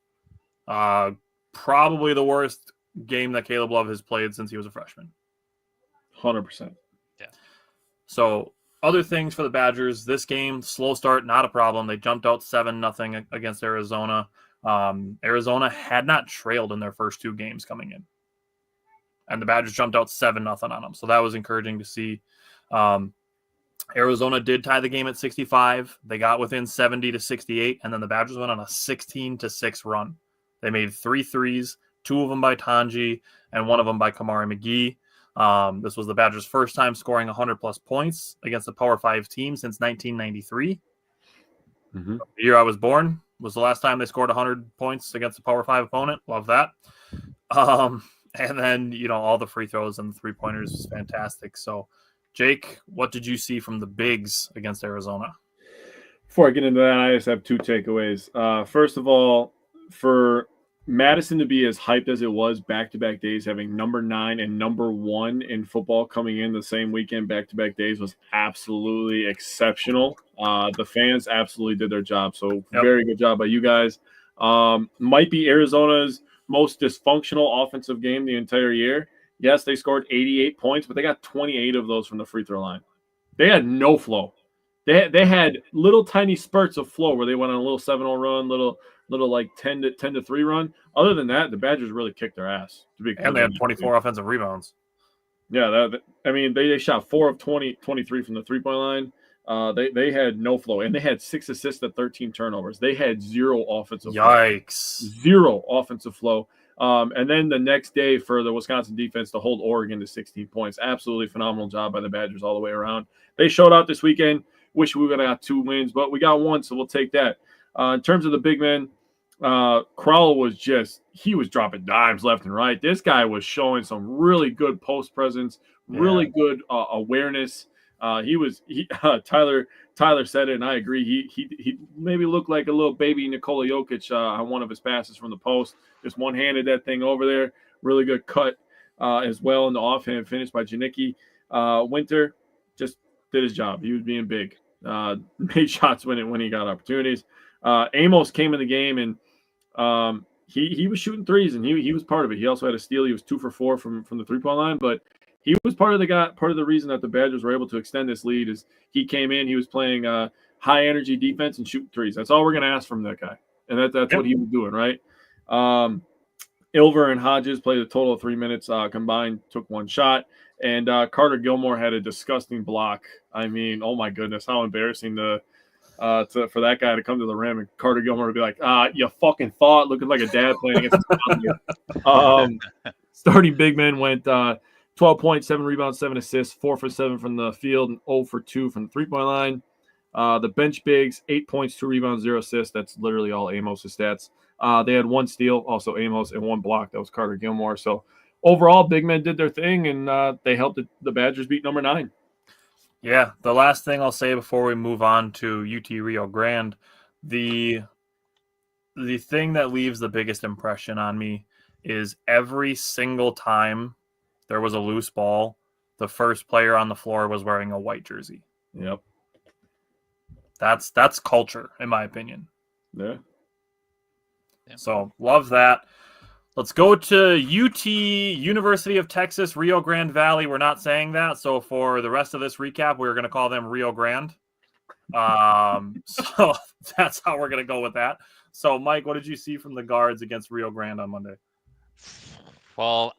Probably the worst game that Caleb Love has played since he was a freshman. 100%. Yeah. So other things for the Badgers, this game, slow start, not a problem. They jumped out 7-0 against Arizona. Arizona had not trailed in their first 2 games coming in. And the Badgers jumped out 7-0 on them. So that was encouraging to see. Arizona did tie the game at 65. They got within 70-68, and then the Badgers went on a 16-6 run. They made 3 threes, 2 of them by Tanji, and 1 of them by Kamari McGee. This was the Badgers' first time scoring 100-plus points against a Power 5 team since 1993. Mm-hmm. The year I was born was the last time they scored 100 points against a Power 5 opponent. Love that. And then, all the free throws and the three-pointers was fantastic. So, Jake, what did you see from the Bigs against Arizona? Before I get into that, I just have 2 takeaways. First of all, for Madison to be as hyped as it was back-to-back days, having number 9 and number 1 in football coming in the same weekend back-to-back days was absolutely exceptional. The fans absolutely did their job. So Very good job by you guys. Might be Arizona's most dysfunctional offensive game the entire year. Yes, they scored 88 points, but they got 28 of those from the free throw line. They had no flow. They had little tiny spurts of flow where they went on a little 7-0 run, little like 10-3 run. Other than that, the Badgers really kicked their ass. And they had 24 offensive rebounds. Yeah, they shot 4 of 23 from the three-point line. They had no flow, and they had 6 assists to 13 turnovers. They had 0 offensive Yikes. flow. 0 offensive flow. And then the next day for the Wisconsin defense to hold Oregon to 16 points. Absolutely phenomenal job by the Badgers all the way around. They showed out this weekend. Wish we would have got 2 wins, but we got 1, so we'll take that. In terms of the big men, Crowell was dropping dimes left and right. This guy was showing some really good post presence, really good awareness. Tyler said it, and I agree. He maybe looked like a little baby Nikola Jokic on one of his passes from the post. Just one-handed that thing over there. Really good cut as well in the offhand finish by Janicki. Winter just did his job. He was being big. Made shots when he got opportunities. Amos came in the game, and he was shooting threes, and he was part of it. He also had a steal. He was 2 for 4 from the three-point line, but he was part of the reason that the Badgers were able to extend this lead is he came in, he was playing high energy defense and shooting threes. That's all we're going to ask from that guy. And that's what he was doing, right? Ilver and Hodges played a total of 3 minutes combined, took 1 shot. And Carter Gilmore had a disgusting block. I mean, oh my goodness, how embarrassing for that guy to come to the rim and Carter Gilmore to be like, you fucking thought, looking like a dad playing against his starting big men went 12 points, 7 rebounds, 7 assists, 4 for 7 from the field, and 0 for 2 from the three-point line. The bench bigs, 8 points, 2 rebounds, 0 assists. That's literally all Amos' stats. They had 1 steal, also Amos, and 1 block. That was Carter Gilmore. So overall, big men did their thing, and they helped the Badgers beat number 9. Yeah, the last thing I'll say before we move on to UT Rio Grande, the thing that leaves the biggest impression on me is every single time there was a loose ball, the first player on the floor was wearing a white jersey. Yep. That's culture, in my opinion. Yeah. So, love that. Let's go to UT, University of Texas, Rio Grande Valley. We're not saying that. So, for the rest of this recap, we're going to call them Rio Grande. So, that's how we're going to go with that. So, Mike, what did you see from the guards against Rio Grande on Monday? Well,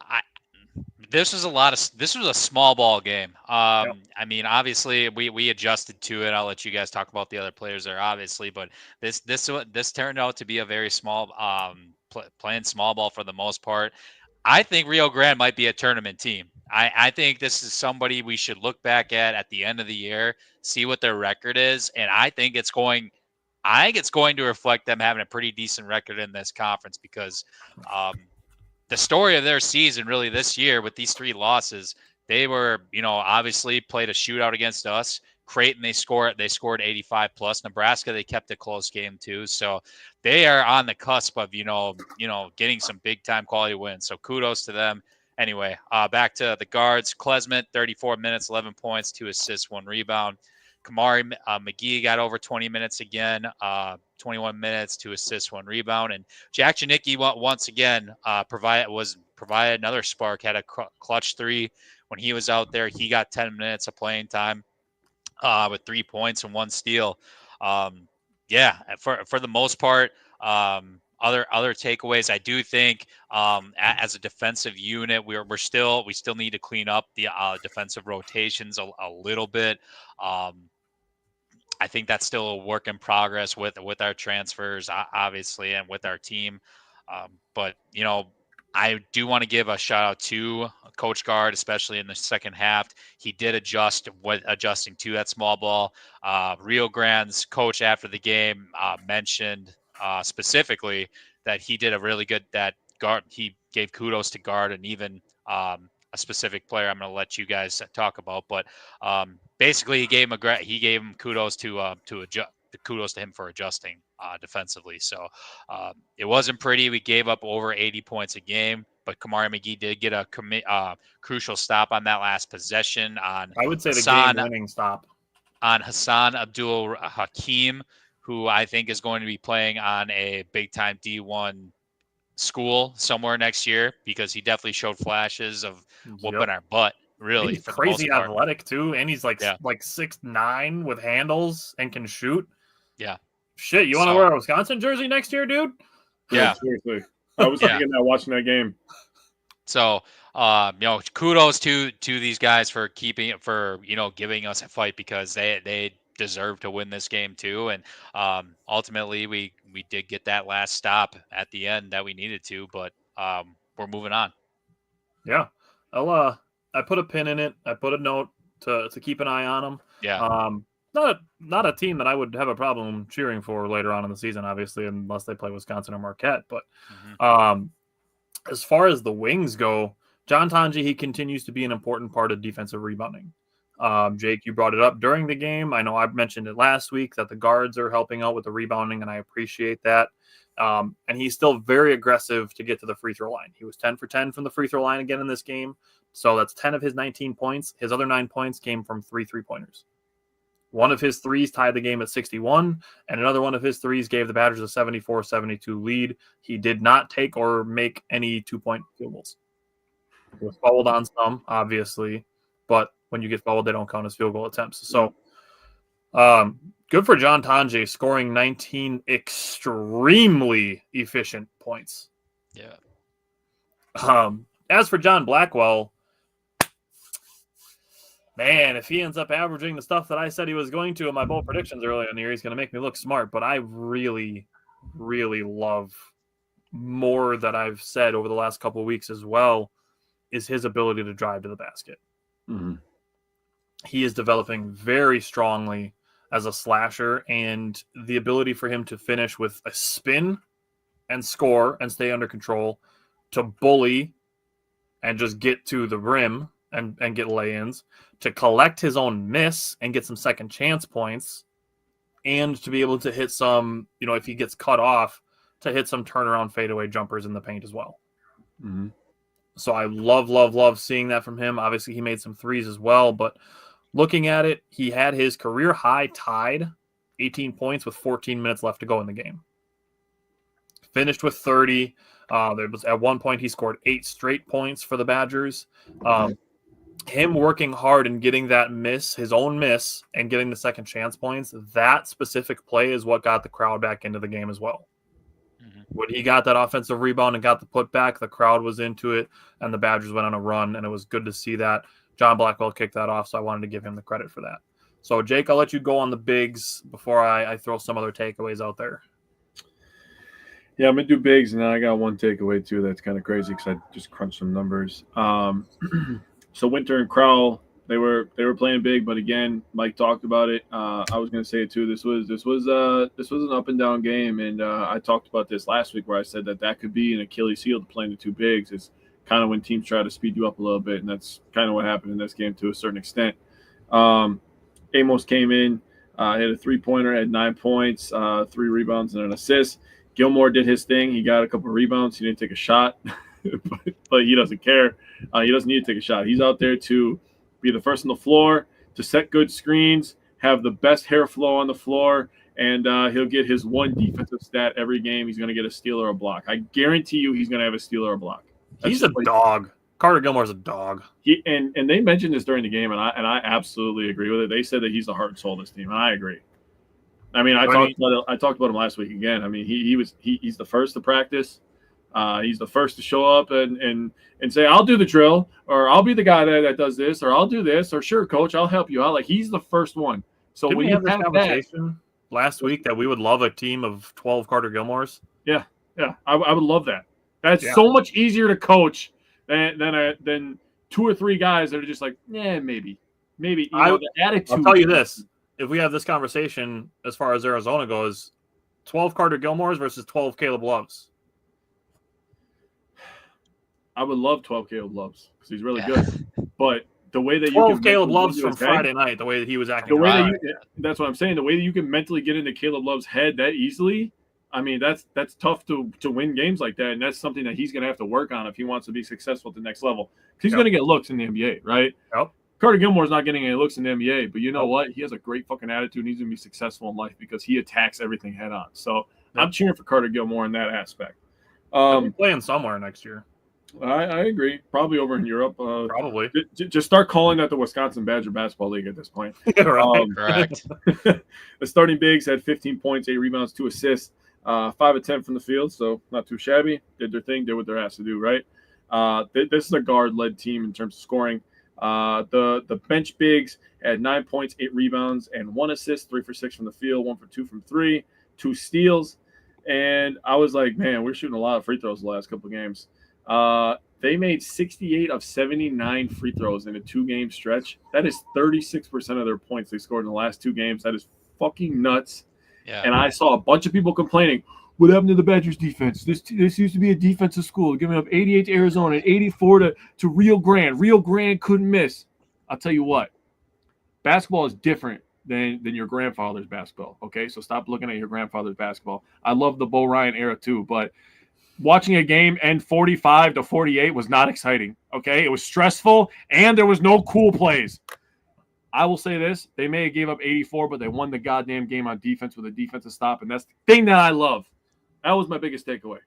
this was a small ball game. I mean, obviously we adjusted to it. I'll let you guys talk about the other players there, obviously, but this turned out to be a very small, playing small ball for the most part. I think Rio Grande might be a tournament team. I think this is somebody we should look back at the end of the year, see what their record is, and I think it's going to reflect them having a pretty decent record in this conference because the story of their season really this year with these 3 losses, they were, obviously played a shootout against us. Creighton, they scored 85 plus. Nebraska, they kept a close game too. So they are on the cusp of, getting some big time quality wins. So kudos to them. Anyway, back to the guards. Klesmit, 34 minutes, 11 points, 2 assists, 1 rebound. Kamari McGee got over 20 minutes again, 21 minutes, 2 assists, 1 rebound. And Jack Janicki once again provided another spark, had a clutch 3 when he was out there. He got 10 minutes of playing time with 3 points and 1 steal. For the most part, other takeaways, I do think as a defensive unit, we still need to clean up the defensive rotations a little bit. I think that's still a work in progress with our transfers, obviously, and with our team. But I do want to give a shout out to Coach Gard, especially in the second half. He did adjusting to that small ball. Rio Grande's coach after the game mentioned specifically that he did a really good he gave kudos to Gard and even a specific player I'm going to let you guys talk about, but basically he gave him kudos kudos to him for adjusting defensively. So it wasn't pretty. We gave up over 80 points a game, but Kamari McGee did get a crucial stop on that last possession on I would say the game-winning stop on Hassan Abdul Hakim, who I think is going to be playing on a big-time D1 school somewhere next year, because he definitely showed flashes of whooping our butt. Really, he's crazy athletic too, and he's like 6'9" with handles and can shoot. Yeah. Shit, you want to wear a Wisconsin jersey next year, dude? Yeah, seriously. I was thinking that watching that game. So, kudos to these guys for giving us a fight, because they deserve to win this game too. And ultimately, we did get that last stop at the end that we needed to, but we're moving on. Yeah, I put a pin in it. I put a note to keep an eye on them. Yeah. Not a team that I would have a problem cheering for later on in the season, obviously, unless they play Wisconsin or Marquette. But as far as the wings go, John Tonje, he continues to be an important part of defensive rebounding. Jake, you brought it up during the game. I know I mentioned it last week that the guards are helping out with the rebounding, and I appreciate that. And he's still very aggressive to get to the free throw line. He was 10 for 10 from the free throw line again in this game. So that's 10 of his 19 points. His other 9 points came from 3 3-pointers. One of his threes tied the game at 61, and another one of his threes gave the Badgers a 74-72 lead. He did not take or make any 2-point field goals. He was fouled on some, obviously, but when you get fouled, they don't count as field goal attempts. So good for John Tonje, scoring 19 extremely efficient points. Yeah. As for John Blackwell, man, if he ends up averaging the stuff that I said he was going to in my bold predictions earlier in the year, he's going to make me look smart. But I really, really love, more that I've said over the last couple of weeks as well, is his ability to drive to the basket. Mm-hmm. He is developing very strongly as a slasher, and the ability for him to finish with a spin and score and stay under control, to bully and just get to the rim and get lay-ins, to collect his own miss and get some second chance points, and to be able to hit some, if he gets cut off, to hit some turnaround fadeaway jumpers in the paint as well. Mm-hmm. So I love seeing that from him. Obviously, he made some threes as well, but looking at it, he had his career high tied, 18 points with 14 minutes left to go in the game. Finished with 30. There was at one point he scored 8 straight points for the Badgers. Him working hard and getting that miss, his own miss, and getting the second chance points, that specific play is what got the crowd back into the game as well. Mm-hmm. When he got that offensive rebound and got the putback, the crowd was into it, and the Badgers went on a run, and it was good to see that. John Blackwell kicked that off, so I wanted to give him the credit for that. So, Jake, I'll let you go on the bigs before I throw some other takeaways out there. Yeah, I'm going to do bigs, and then I got one takeaway, too, that's kind of crazy because I just crunched some numbers. So Winter and Crowell, they were playing big, but again, Mike talked about it. I was going to say it too. This was an up and down game, and I talked about this last week where I said that could be an Achilles heel to playing the two bigs. It's kind of when teams try to speed you up a little bit, and that's kind of what happened in this game to a certain extent. Amos came in, hit a 3-pointer, had 9 points, 3 rebounds, and an assist. Gilmore did his thing. He got a couple of rebounds. He didn't take a shot, but he doesn't care. He doesn't need to take a shot. He's out there to be the first on the floor, to set good screens, have the best hair flow on the floor, and he'll get his one defensive stat every game. He's going to get a steal or a block. I guarantee you he's going to have a steal or a block. He's a dog. Carter Gilmore's a dog. And they mentioned this during the game, and I absolutely agree with it. They said that he's the heart and soul of this team, and I agree. I mean, I talked about him last week again. I mean, he's the first to practice. He's the first to show up and say, I'll do the drill, or I'll be the guy that does this, or I'll do this, or sure, coach, I'll help you out. Like, he's the first one. So Didn't when we you have this conversation last week that we would love a team of 12 Carter Gilmores? Yeah, I would love that. That's so much easier to coach than 2 or 3 guys that are just like, maybe. The attitude. I'll tell you this: if we have this conversation as far as Arizona goes, 12 Carter Gilmores versus 12 Caleb Loves. I would love 12 Caleb Loves because he's really good. But the way that 12 Caleb Loves from Friday night, the way that he was acting. That's what I'm saying. The way that you can mentally get into Caleb Love's head that easily, I mean, that's tough to win games like that. And that's something that he's going to have to work on if he wants to be successful at the next level. Because he's going to get looks in the NBA, right? Yep. Carter Gilmore's not getting any looks in the NBA, but you know what? He has a great fucking attitude. He's going to be successful in life because he attacks everything head on. So I'm cheering for Carter Gilmore in that aspect. He'll be playing somewhere next year. I agree. Probably over in Europe. Probably. Just start calling that the Wisconsin Badger Basketball League at this point. Correct. The starting bigs had 15 points, 8 rebounds, 2 assists, 5 of 10 from the field, so not too shabby. Did their thing, did what they're asked to do, right? This is a guard-led team in terms of scoring. The bench bigs had 9 points, 8 rebounds, and 1 assist, 3 for 6 from the field, 1 for 2 from 3, 2 steals. And I was like, man, we're shooting a lot of free throws the last couple of games. They made 68 of 79 free throws in a 2-game stretch. That is 36% of their points they scored in the last 2 games. That is fucking nuts. Yeah. And I saw a bunch of people complaining, what happened to the Badgers defense? This used to be a defensive school, giving up 88 to Arizona and 84 to Rio Grande. Rio Grande couldn't miss. I'll tell you what, basketball is different than your grandfather's basketball, okay? So stop looking at your grandfather's basketball. I love the Bo Ryan era too, but watching a game end 45-48 was not exciting, okay? It was stressful, and there was no cool plays. I will say this. They may have gave up 84, but they won the goddamn game on defense with a defensive stop, and that's the thing that I love. That was my biggest takeaway.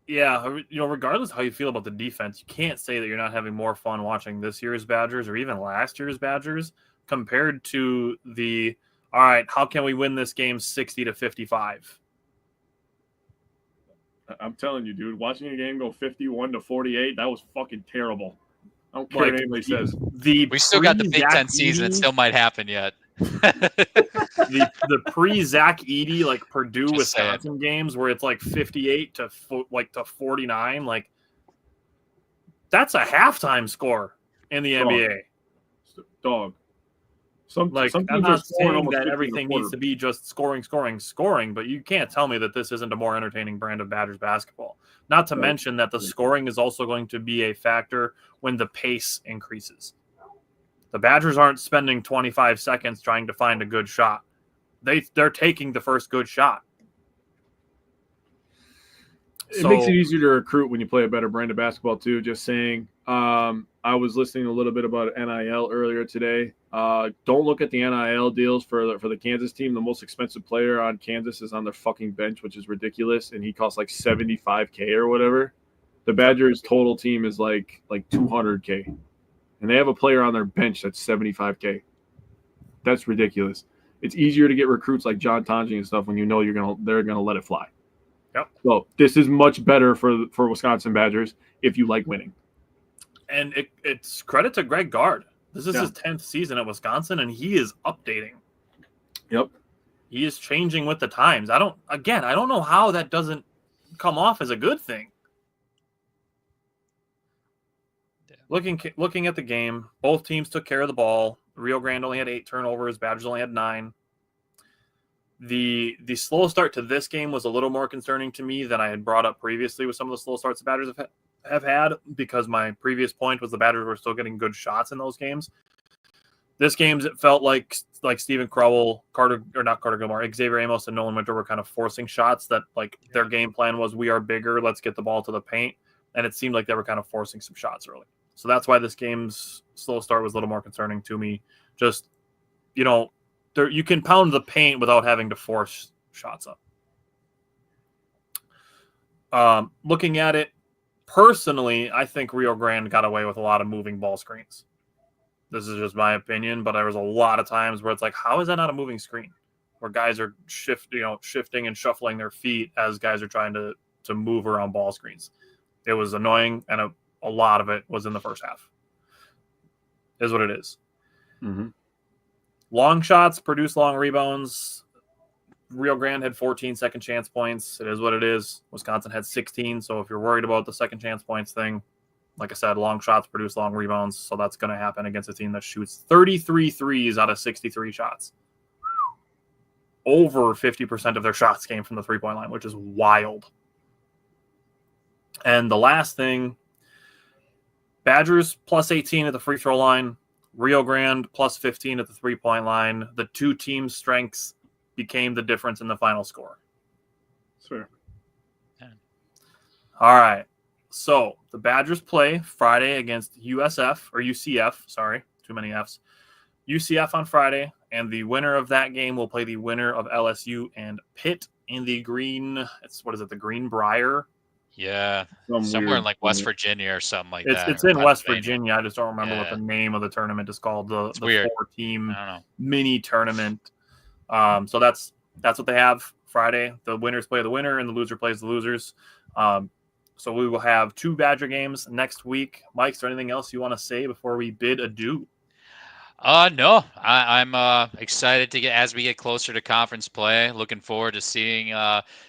Yeah, regardless of how you feel about the defense, you can't say that you're not having more fun watching this year's Badgers or even last year's Badgers compared to the, all right, how can we win this game 60-55? I'm telling you, dude, watching a game go 51-48, that was fucking terrible. I don't care what anybody says. We still got the Big Ten season. It still might happen yet. the pre-Zach Edey, like Purdue Wisconsin games where it's like 58 to 49, like that's a halftime score in the NBA. Dog. I'm not saying that everything needs to be just scoring, but you can't tell me that this isn't a more entertaining brand of Badgers basketball. Not to mention that the scoring is also going to be a factor when the pace increases. The Badgers aren't spending 25 seconds trying to find a good shot. They're taking the first good shot. It makes it easier to recruit when you play a better brand of basketball too. Just saying. I was listening a little bit about NIL earlier today. Don't look at the NIL deals for the Kansas team. The most expensive player on Kansas is on their fucking bench, which is ridiculous, and he costs like $75K or whatever. The Badgers' total team is like $200K, and they have a player on their bench that's $75K. That's ridiculous. It's easier to get recruits like John Tonji and stuff when you know they're gonna let it fly. Yep. So this is much better for Wisconsin Badgers if you like winning. And it's credit to Greg Gard. This is his 10th season at Wisconsin, and he is updating. Yep. He is changing with the times. I don't know how that doesn't come off as a good thing. Yeah. Looking at the game, both teams took care of the ball. Rio Grande only had 8 turnovers. Badgers only had 9. The slow start to this game was a little more concerning to me than I had brought up previously with some of the slow starts the Badgers have had, because my previous point was the Badgers were still getting good shots in those games. This game, it felt like Stephen Crowell, Carter Gilmore, Xavier Amos, and Nolan Winter were kind of forcing shots that their game plan was, we are bigger, let's get the ball to the paint. And it seemed like they were kind of forcing some shots early. So that's why this game's slow start was a little more concerning to me. Just, you can pound the paint without having to force shots up. Looking at it personally, I think Rio Grande got away with a lot of moving ball screens. This is just my opinion, but there was a lot of times where it's like, how is that not a moving screen? Where guys are shifting and shuffling their feet as guys are trying to move around ball screens. It was annoying, and a lot of it was in the first half. Is what it is. Mm-hmm. Long shots produce long rebounds. Rio Grande had 14 second chance points. It is what it is. Wisconsin had 16. So if you're worried about the second chance points thing, like I said, long shots produce long rebounds. So that's going to happen against a team that shoots 33 threes out of 63 shots. Over 50% of their shots came from the three-point line, which is wild. And the last thing, Badgers plus 18 at the free throw line. Rio Grande plus 15 at the three-point line. The two teams' strengths became the difference in the final score. Sure. All right. So the Badgers play Friday against UCF. Sorry, too many Fs. UCF on Friday, and the winner of that game will play the winner of LSU and Pitt in the the Greenbrier? Yeah, somewhere in like West Virginia or something like that. It's in West Virginia. I just don't remember what the name of the tournament is called. The 4-team mini tournament. So that's what they have Friday. The winners play the winner, and the loser plays the losers. So we will have 2 Badger games next week. Mike, is there anything else you want to say before we bid adieu? No, I'm excited to as we get closer to conference play. Looking forward to seeing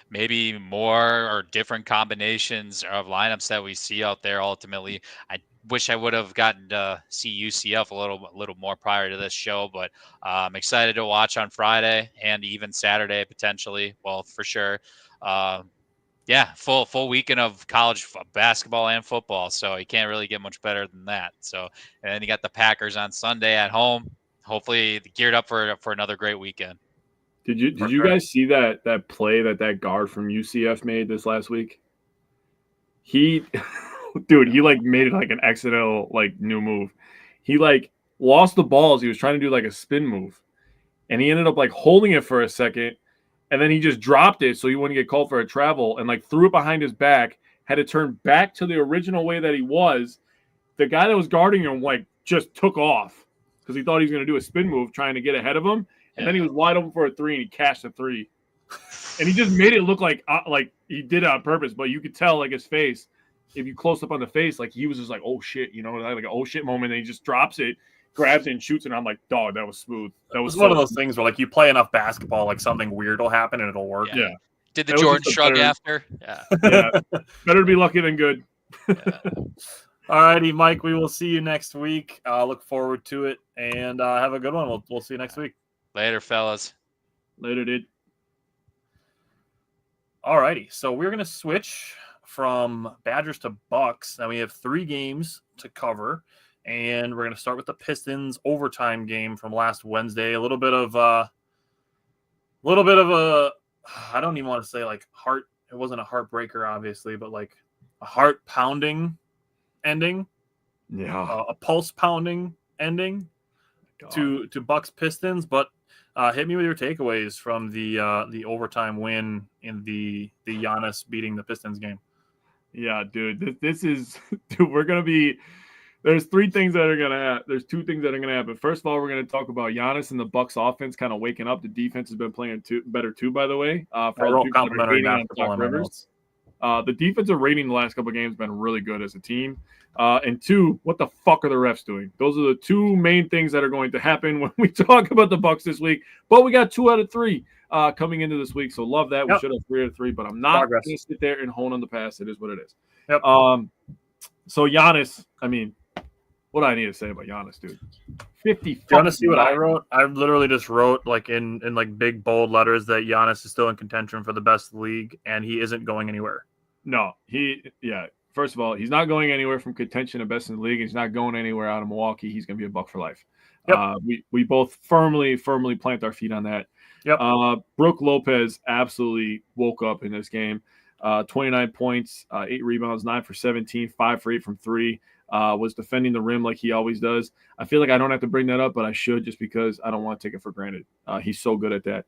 maybe more or different combinations of lineups that we see out there. Ultimately, I wish I would have gotten to see UCF a little more prior to this show, but I'm excited to watch on Friday and even Saturday potentially. Well, for sure. Yeah, full weekend of college basketball and football, so you can't really get much better than that. So, and then you got the Packers on Sunday at home. Hopefully, geared up for another great weekend. Did you guys see that play that guard from UCF made this last week? He made it like an accidental new move. He lost the ball as he was trying to do like a spin move, and he ended up holding it for a second. And then he just dropped it so he wouldn't get called for a travel and threw it behind his back, had to turn back to the original way that he was. The guy that was guarding him just took off because he thought he was going to do a spin move trying to get ahead of him. And then he was wide open for a 3 and he cashed a 3. And he just made it look like he did it on purpose, but you could tell his face. If you close up on the face, he was just oh shit, like an oh shit moment, and he just drops it, grabs it and shoots it, and I'm like, dog, that was smooth. That was one of those things where you play enough basketball, something weird will happen and it'll work. Yeah. Did the Jordan shrug after? Yeah. Better to be lucky than good. All righty, Mike, we will see you next week. Look forward to it, and have a good one. We'll see you next week. Later, fellas. Later, dude. All righty, so we're going to switch from Badgers to Bucks. Now we have 3 games to cover. And we're going to start with the Pistons overtime game from last Wednesday. A little bit of a, I don't even want to say heart. It wasn't a heartbreaker, obviously, but a heart pounding ending. Yeah. A pulse pounding ending to Bucks Pistons. But hit me with your takeaways from the overtime win in the Giannis beating the Pistons game. Yeah, dude. This is, we're going to be. There's 3 things that are going to happen. There's 2 things that are going to happen. First of all, we're going to talk about Giannis and the Bucks offense kind of waking up. The defense has been playing better too, by the way. For all the people that are hating on Doc Rivers. The defensive rating the last couple of games has been really good as a team. And 2, what the fuck are the refs doing? Those are the 2 main things that are going to happen when we talk about the Bucks this week. But we got 2 out of 3 coming into this week, so love that. We should have 3 out of 3, but I'm not going to sit there and hone on the past. It is what it is. Yep. So Giannis, what do I need to say about Giannis, dude? 50. Do you want to see what I wrote? I literally just wrote in big bold letters that Giannis is still in contention for the best league, and he isn't going anywhere. No, First of all, he's not going anywhere from contention to best in the league. He's not going anywhere out of Milwaukee. He's going to be a Buck for life. Yep. We both firmly plant our feet on that. Yep. Brook Lopez absolutely woke up in this game. 29 points, 8 rebounds, 9 for 17, 5 for 8 from 3. was defending the rim like he always does. I feel like I don't have to bring that up, but I should just because I don't want to take it for granted. He's so good at that.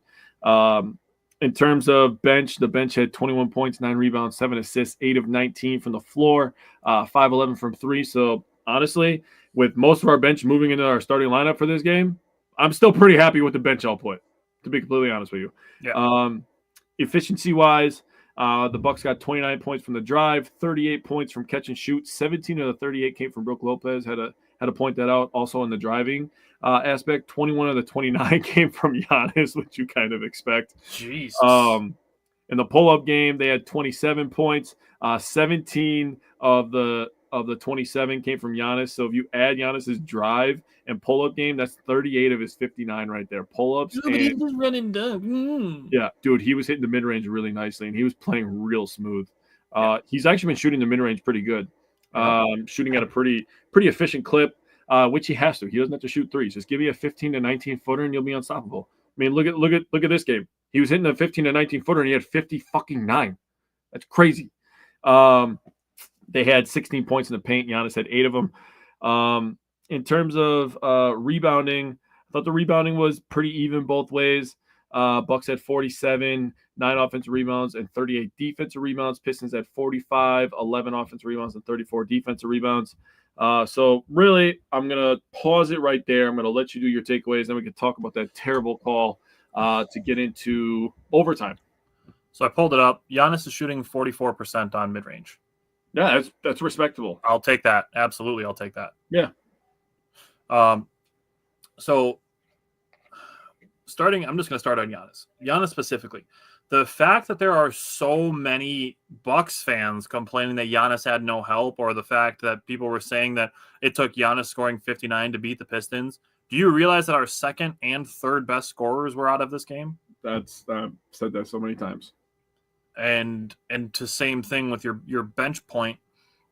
In terms of bench, the bench had 21 points, 9 rebounds, 7 assists, 8 of 19 from the floor, 5-11 from 3. So honestly, with most of our bench moving into our starting lineup for this game, I'm still pretty happy with the bench output, to be completely honest with you. Yeah. Efficiency-wise, the Bucks got 29 points from the drive, 38 points from catch and shoot. 17 of the 38 came from Brook Lopez. Had to point that out. Also in the driving aspect, 21 of the 29 came from Giannis, which you kind of expect. Jesus. In the pull-up game, they had 27 points. 17 of the 27 came from Giannis. So if you add Giannis's drive and pull-up game, that's 38 of his 59 right there. Pull-ups. He's just running down. Yeah, dude, he was hitting the mid-range really nicely, and he was playing real smooth. He's actually been shooting the mid-range pretty good, shooting at a pretty efficient clip, which he has to. He doesn't have to shoot threes. Just give you a 15 to 19 footer, and you'll be unstoppable. I mean, look at this game. He was hitting a 15 to 19 footer, and he had 50-9. That's crazy. They had 16 points in the paint. Giannis had 8 of them. In terms of rebounding, I thought the rebounding was pretty even both ways. Bucks had 47, 9 offensive rebounds, and 38 defensive rebounds. Pistons had 45, 11 offensive rebounds, and 34 defensive rebounds. So really, I'm going to pause it right there. I'm going to let you do your takeaways, then we can talk about that terrible call to get into overtime. So I pulled it up. Giannis is shooting 44% on mid-range. Yeah, that's respectable. I'll take that. Absolutely, I'll take that. Yeah. So I'm just going to start on Giannis. Giannis specifically. The fact that there are so many Bucks fans complaining that Giannis had no help, or the fact that people were saying that it took Giannis scoring 59 to beat the Pistons. Do you realize that our second and third best scorers were out of this game? That's I've said that so many times. And to same thing with your bench point,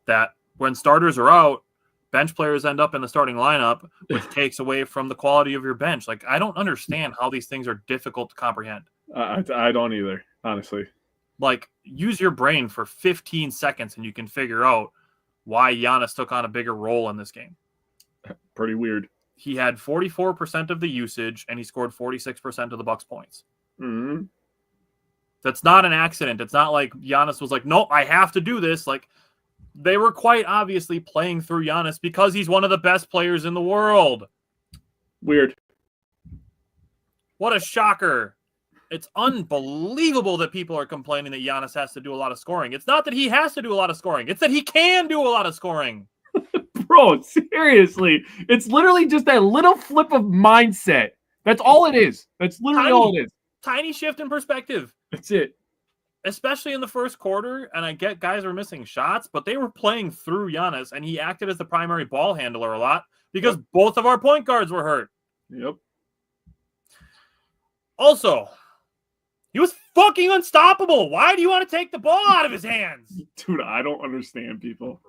that when starters are out, bench players end up in the starting lineup, which takes away from the quality of your bench. Like, I don't understand how these things are difficult to comprehend. I don't either, honestly. Like, use your brain for 15 seconds and you can figure out why Giannis took on a bigger role in this game. Pretty weird. He had 44% of the usage, and he scored 46% of the Bucks' points. Mm-hmm. That's not an accident. It's not like Giannis was like, nope, I have to do this. Like, they were quite obviously playing through Giannis because he's one of the best players in the world. Weird. What a shocker. It's unbelievable that people are complaining that Giannis has to do a lot of scoring. It's not that he has to do a lot of scoring. It's that he can do a lot of scoring. Bro, seriously. It's literally just that little flip of mindset. That's all it is. That's literally all it is. Tiny shift in perspective. That's it. Especially in the first quarter, and I get guys were missing shots, but they were playing through Giannis, and he acted as the primary ball handler a lot because both of our point guards were hurt. Yep. Also, he was fucking unstoppable. Why do you want to take the ball out of his hands? Dude, I don't understand people.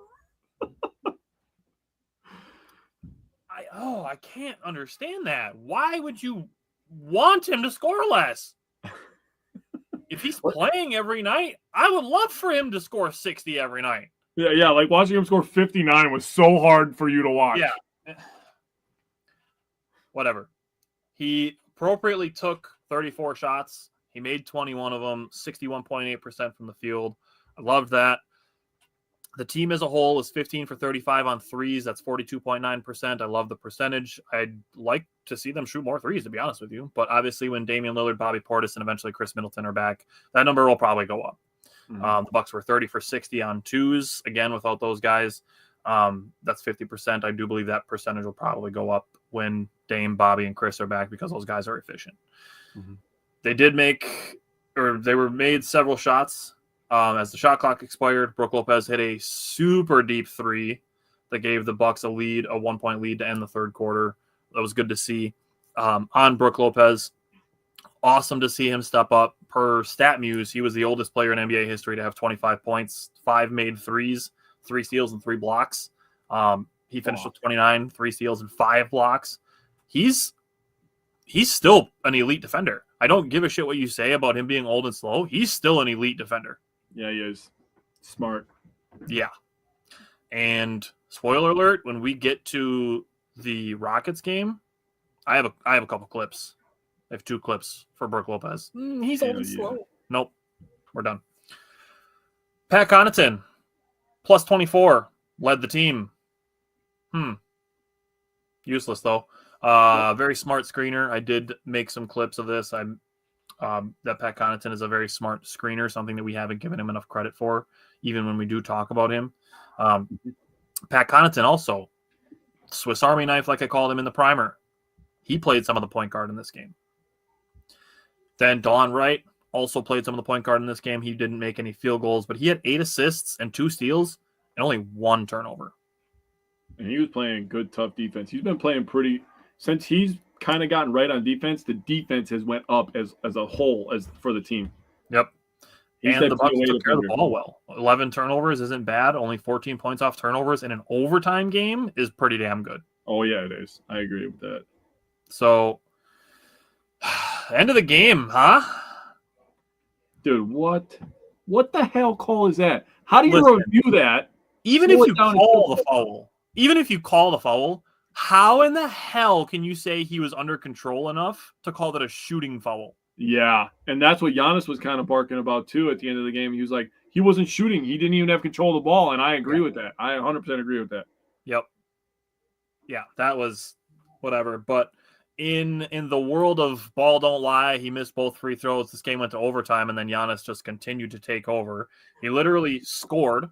I can't understand that. Why would you want him to score less? If he's playing every night, I would love for him to score 60 every night. Yeah, like watching him score 59 was so hard for you to watch. Yeah. Whatever. He appropriately took 34 shots. He made 21 of them, 61.8% from the field. I loved that. The team as a whole is 15 for 35 on threes. That's 42.9%. I love the percentage. I'd like to see them shoot more threes, to be honest with you. But obviously, when Damian Lillard, Bobby Portis, and eventually Chris Middleton are back, that number will probably go up. Mm-hmm. The Bucks were 30 for 60 on twos. Again, without those guys, that's 50%. I do believe that percentage will probably go up when Dame, Bobby, and Chris are back because those guys are efficient. Mm-hmm. They were made several shots. As the shot clock expired, Brook Lopez hit a super deep three that gave the Bucks a 1-point lead to end the third quarter. That was good to see. On Brook Lopez, awesome to see him step up. Per StatMuse, he was the oldest player in NBA history to have 25 points, 5 made threes, 3 steals, and 3 blocks. He finished with 29, 3 steals, and 5 blocks. He's still an elite defender. I don't give a shit what you say about him being old and slow. He's still an elite defender. Yeah, he is. Smart. Yeah. And spoiler alert, when we get to the Rockets game, I have a couple clips. I have 2 clips for Brook Lopez. He's old and slow. Nope. We're done. Pat Connaughton, plus 24, led the team. Useless, though. Very smart screener. I did make some clips of this. That Pat Connaughton is a very smart screener, something that we haven't given him enough credit for, even when we do talk about him. Pat Connaughton also, Swiss Army knife, like I called him in the primer. He played some of the point guard in this game. Then Delon Wright also played some of the point guard in this game. He didn't make any field goals, but he had 8 assists and 2 steals and only 1 turnover. And he was playing good, tough defense. He's been playing pretty since he's kind of gotten right on defense. The defense has went up as a whole as for the team. Yep. And the Bucks took care of the ball well. 11 turnovers isn't bad. Only 14 points off turnovers in an overtime game is pretty damn good. Oh, yeah, it is. I agree with that. So, end of the game, huh? Dude, what the hell call is that? How do you review that? Even if you call the foul, how in the hell can you say he was under control enough to call that a shooting foul? Yeah, and that's what Giannis was kind of barking about, too, at the end of the game. He was like, he wasn't shooting. He didn't even have control of the ball, and I agree with that. I 100% agree with that. Yep. Yeah, that was whatever. But in the world of ball don't lie, he missed both free throws. This game went to overtime, and then Giannis just continued to take over. He literally scored,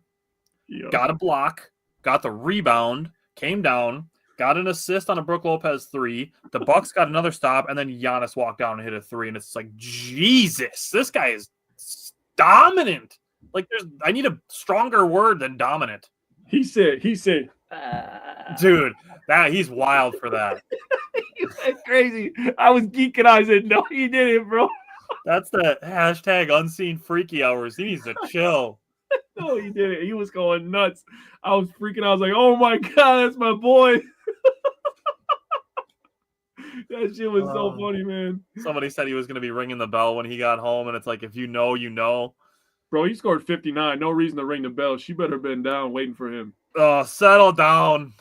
got a block, got the rebound, came down, got an assist on a Brook Lopez 3. The Bucks got another stop, and then Giannis walked down and hit a 3. And it's like, Jesus, this guy is dominant. Like, I need a stronger word than dominant. He said, dude, he's wild for that. That's crazy. I was geeking out. I said, no, he didn't, bro. That's the hashtag unseen freaky hours. He needs to chill. No, he didn't. He was going nuts. I was freaking out. I was like, oh my God, that's my boy. That shit was so funny, man. Somebody said he was going to be ringing the bell when he got home, and it's like, if you know, you know. Bro, he scored 59. No reason to ring the bell. She better have been down waiting for him. Oh, settle down.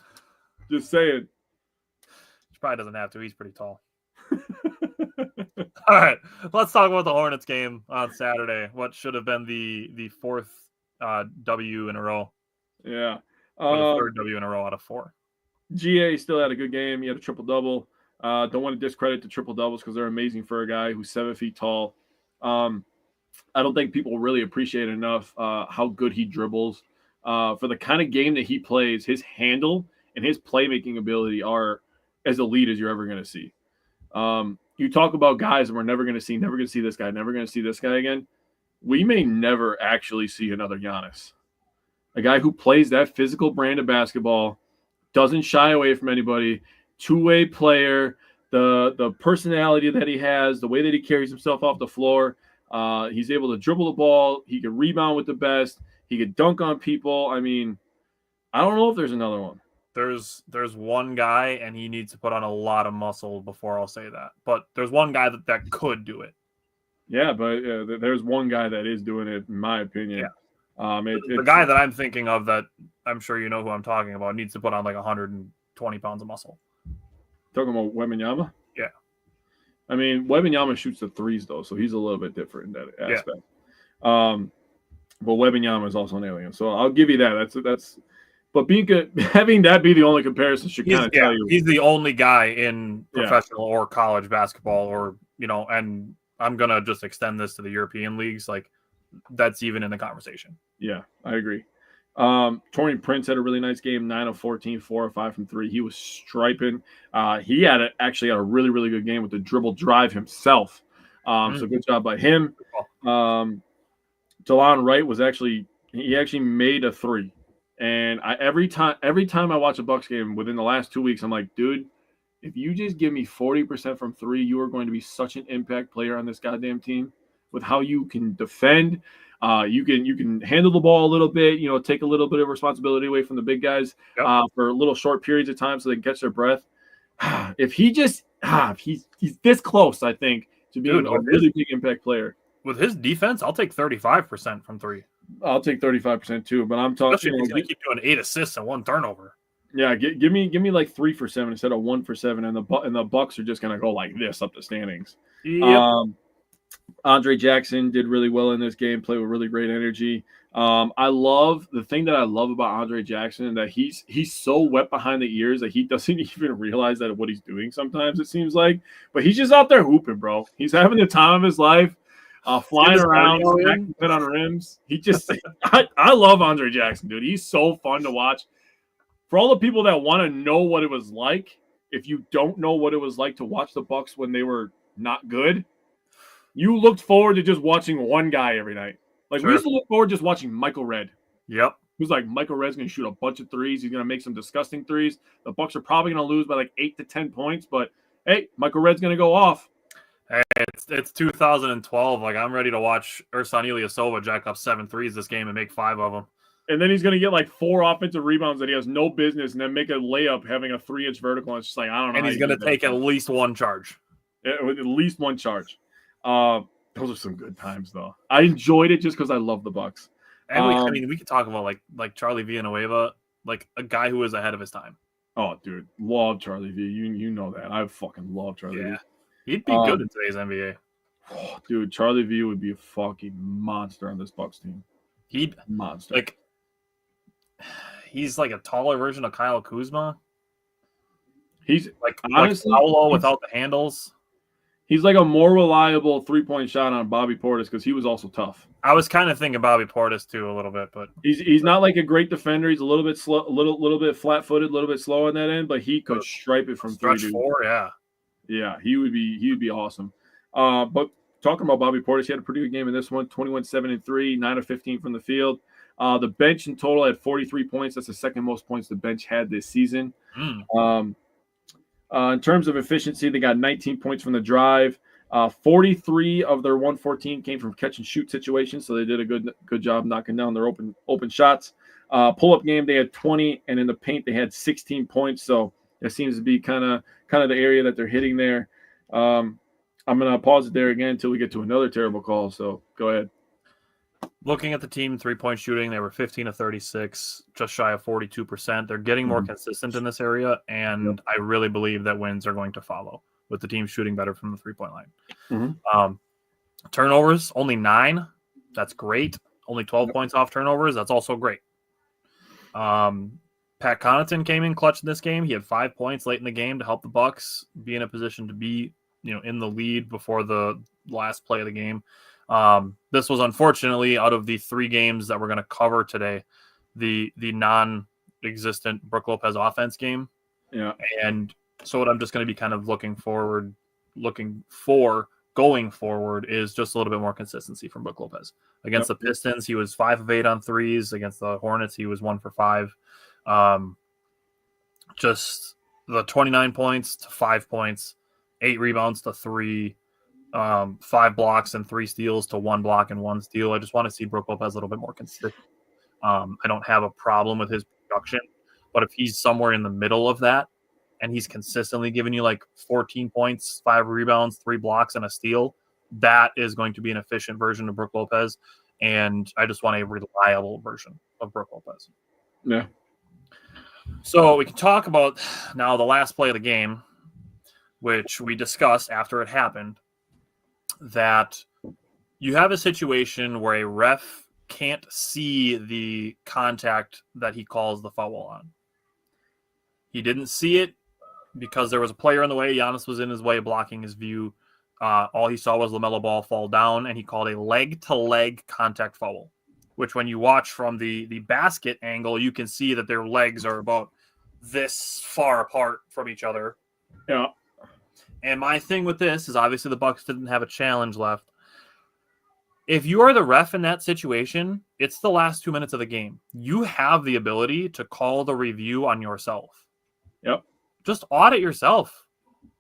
Just saying. She probably doesn't have to. He's pretty tall. All right, let's talk about the Hornets game on Saturday. What should have been the 4th W in a row. Yeah. The 3rd W in a row out of 4. GA still had a good game. He had a triple-double. Don't want to discredit the triple-doubles because they're amazing for a guy who's 7 feet tall. I don't think people really appreciate enough how good he dribbles. For the kind of game that he plays, his handle and his playmaking ability are as elite as you're ever going to see. You talk about guys that we're never going to see this guy, never going to see this guy again. We may never actually see another Giannis. A guy who plays that physical brand of basketball, doesn't shy away from anybody, two-way player, the personality that he has, the way that he carries himself off the floor. He's able to dribble the ball. He can rebound with the best. He could dunk on people. I mean, I don't know if there's another one. There's one guy, and he needs to put on a lot of muscle before I'll say that. But there's one guy that could do it. Yeah, but there's one guy that is doing it, in my opinion. Yeah. The guy that I'm thinking of, that I'm sure you know who I'm talking about, needs to put on like 120 pounds of muscle. Talking about Wembanyama? Yeah. I mean, Wembanyama shoots the threes, though, so he's a little bit different in that aspect. Yeah. But Wembanyama is also an alien, so I'll give you that. That's. But having that be the only comparison should kind of tell you. He's the only guy in professional or college basketball, or and I'm gonna just extend this to the European leagues. Like, that's even in the conversation. Yeah, I agree. Taurean Prince had a really nice game, 9 of 14, 4 of 5 from 3. He was striping. He actually had a really, really good game with the dribble drive himself. So good job by him. Delon Wright he actually made a 3. And every time I watch a Bucks game within the last 2 weeks, I'm like, dude, if you just give me 40% from 3, you are going to be such an impact player on this goddamn team. With how you can defend, you can handle the ball a little bit, take a little bit of responsibility away from the big guys for little short periods of time so they can catch their breath. If he's this close, I think, to being a really big impact player. With his defense, I'll take 35% from 3. I'll take 35% too, but I'm talking. Especially if he's going to keep doing 8 assists and 1 turnover. Yeah, give me like 3 for 7 instead of 1 for 7, and the Bucks are just going to go like this up the standings. Yep. Andre Jackson did really well in this game, played with really great energy. The thing that I love about Andre Jackson, that he's so wet behind the ears that he doesn't even realize that what he's doing sometimes, it seems like. But he's just out there hooping, bro. He's having the time of his life, flying around, smacking it on rims. I love Andre Jackson, dude. He's so fun to watch. For all the people that want to know what it was like, if you don't know what it was like to watch the Bucks when they were not good, you looked forward to just watching one guy every night. Like, we used to look forward to just watching Michael Redd. Yep. It was like Michael Redd's going to shoot a bunch of threes. He's going to make some disgusting threes. The Bucks are probably going to lose by like 8 to 10 points, but hey, Michael Redd's going to go off. Hey, it's 2012. Like, I'm ready to watch Ersan Ilyasova jack up 7 threes this game and make 5 of them. And then he's going to get like 4 offensive rebounds that he has no business, and then make a layup having a 3-inch vertical. And it's just like, I don't know. And he's going to take at least 1 charge. At least 1 charge. Those are some good times, though. I enjoyed it just because I love the Bucks. And we could talk about like Charlie Villanueva, like a guy who was ahead of his time. Oh, dude, love Charlie V. You know that. I fucking love Charlie V. He'd be good in today's NBA. Oh, dude, Charlie V would be a fucking monster on this Bucks team. Monster. Like, he's like a taller version of Kyle Kuzma. He's honestly like Paolo without the handles. He's like a more reliable 3-point shot on Bobby Portis because he was also tough. I was kind of thinking Bobby Portis too a little bit, but he's not like a great defender. He's a little bit slow, a little bit flat-footed, a little bit slow on that end, but he could stripe it from 3. 4, yeah, he would be awesome. But talking about Bobby Portis, he had a pretty good game in this one. 21-7-3, 9 of 15 from the field. The bench in total had 43 points. That's the second most points the bench had this season. In terms of efficiency, they got 19 points from the drive. 43 of their 114 came from catch and shoot situations, so they did a good job knocking down their open shots. Pull-up game, they had 20, and in the paint they had 16 points. So that seems to be kind of the area that they're hitting there. I'm gonna pause it there again until we get to another terrible call. So go ahead. Looking at the team 3-point shooting, they were 15 of 36, just shy of 42%. They're getting more consistent in this area, and I really believe that wins are going to follow with the team shooting better from the 3-point line. Turnovers, only 9. That's great. Only 12 points off turnovers. That's also great. Pat Connaughton came in clutch in this game. He had 5 points late in the game to help the Bucks be in a position to be, in the lead before the last play of the game. This was unfortunately, out of the 3 games that we're going to cover today, the non-existent Brook Lopez offense game. Yeah. And so what I'm just going to be kind of looking for going forward is just a little bit more consistency from Brook Lopez. Against the Pistons, he was 5 of 8 on threes. Against the Hornets, he was 1 for 5. Just the 29 points to 5 points, 8 rebounds to 3, 5 blocks and 3 steals to 1 block and 1 steal. I just want to see Brook Lopez a little bit more consistent. I don't have a problem with his production, but if he's somewhere in the middle of that and he's consistently giving you like 14 points, 5 rebounds, 3 blocks, and a steal, that is going to be an efficient version of Brook Lopez. And I just want a reliable version of Brook Lopez. Yeah. So we can talk about now the last play of the game, which we discussed after it happened, that you have a situation where a ref can't see the contact that he calls the foul on. He didn't see it because there was a player in the way. Giannis was in his way, blocking his view. All he saw was LaMelo Ball fall down, and he called a leg-to-leg contact foul, which when you watch from the basket angle, you can see that their legs are about this far apart from each other. Yeah. And my thing with this is obviously the Bucks didn't have a challenge left. If you are the ref in that situation, it's the last 2 minutes of the game. You have the ability to call the review on yourself. Yep. Just audit yourself.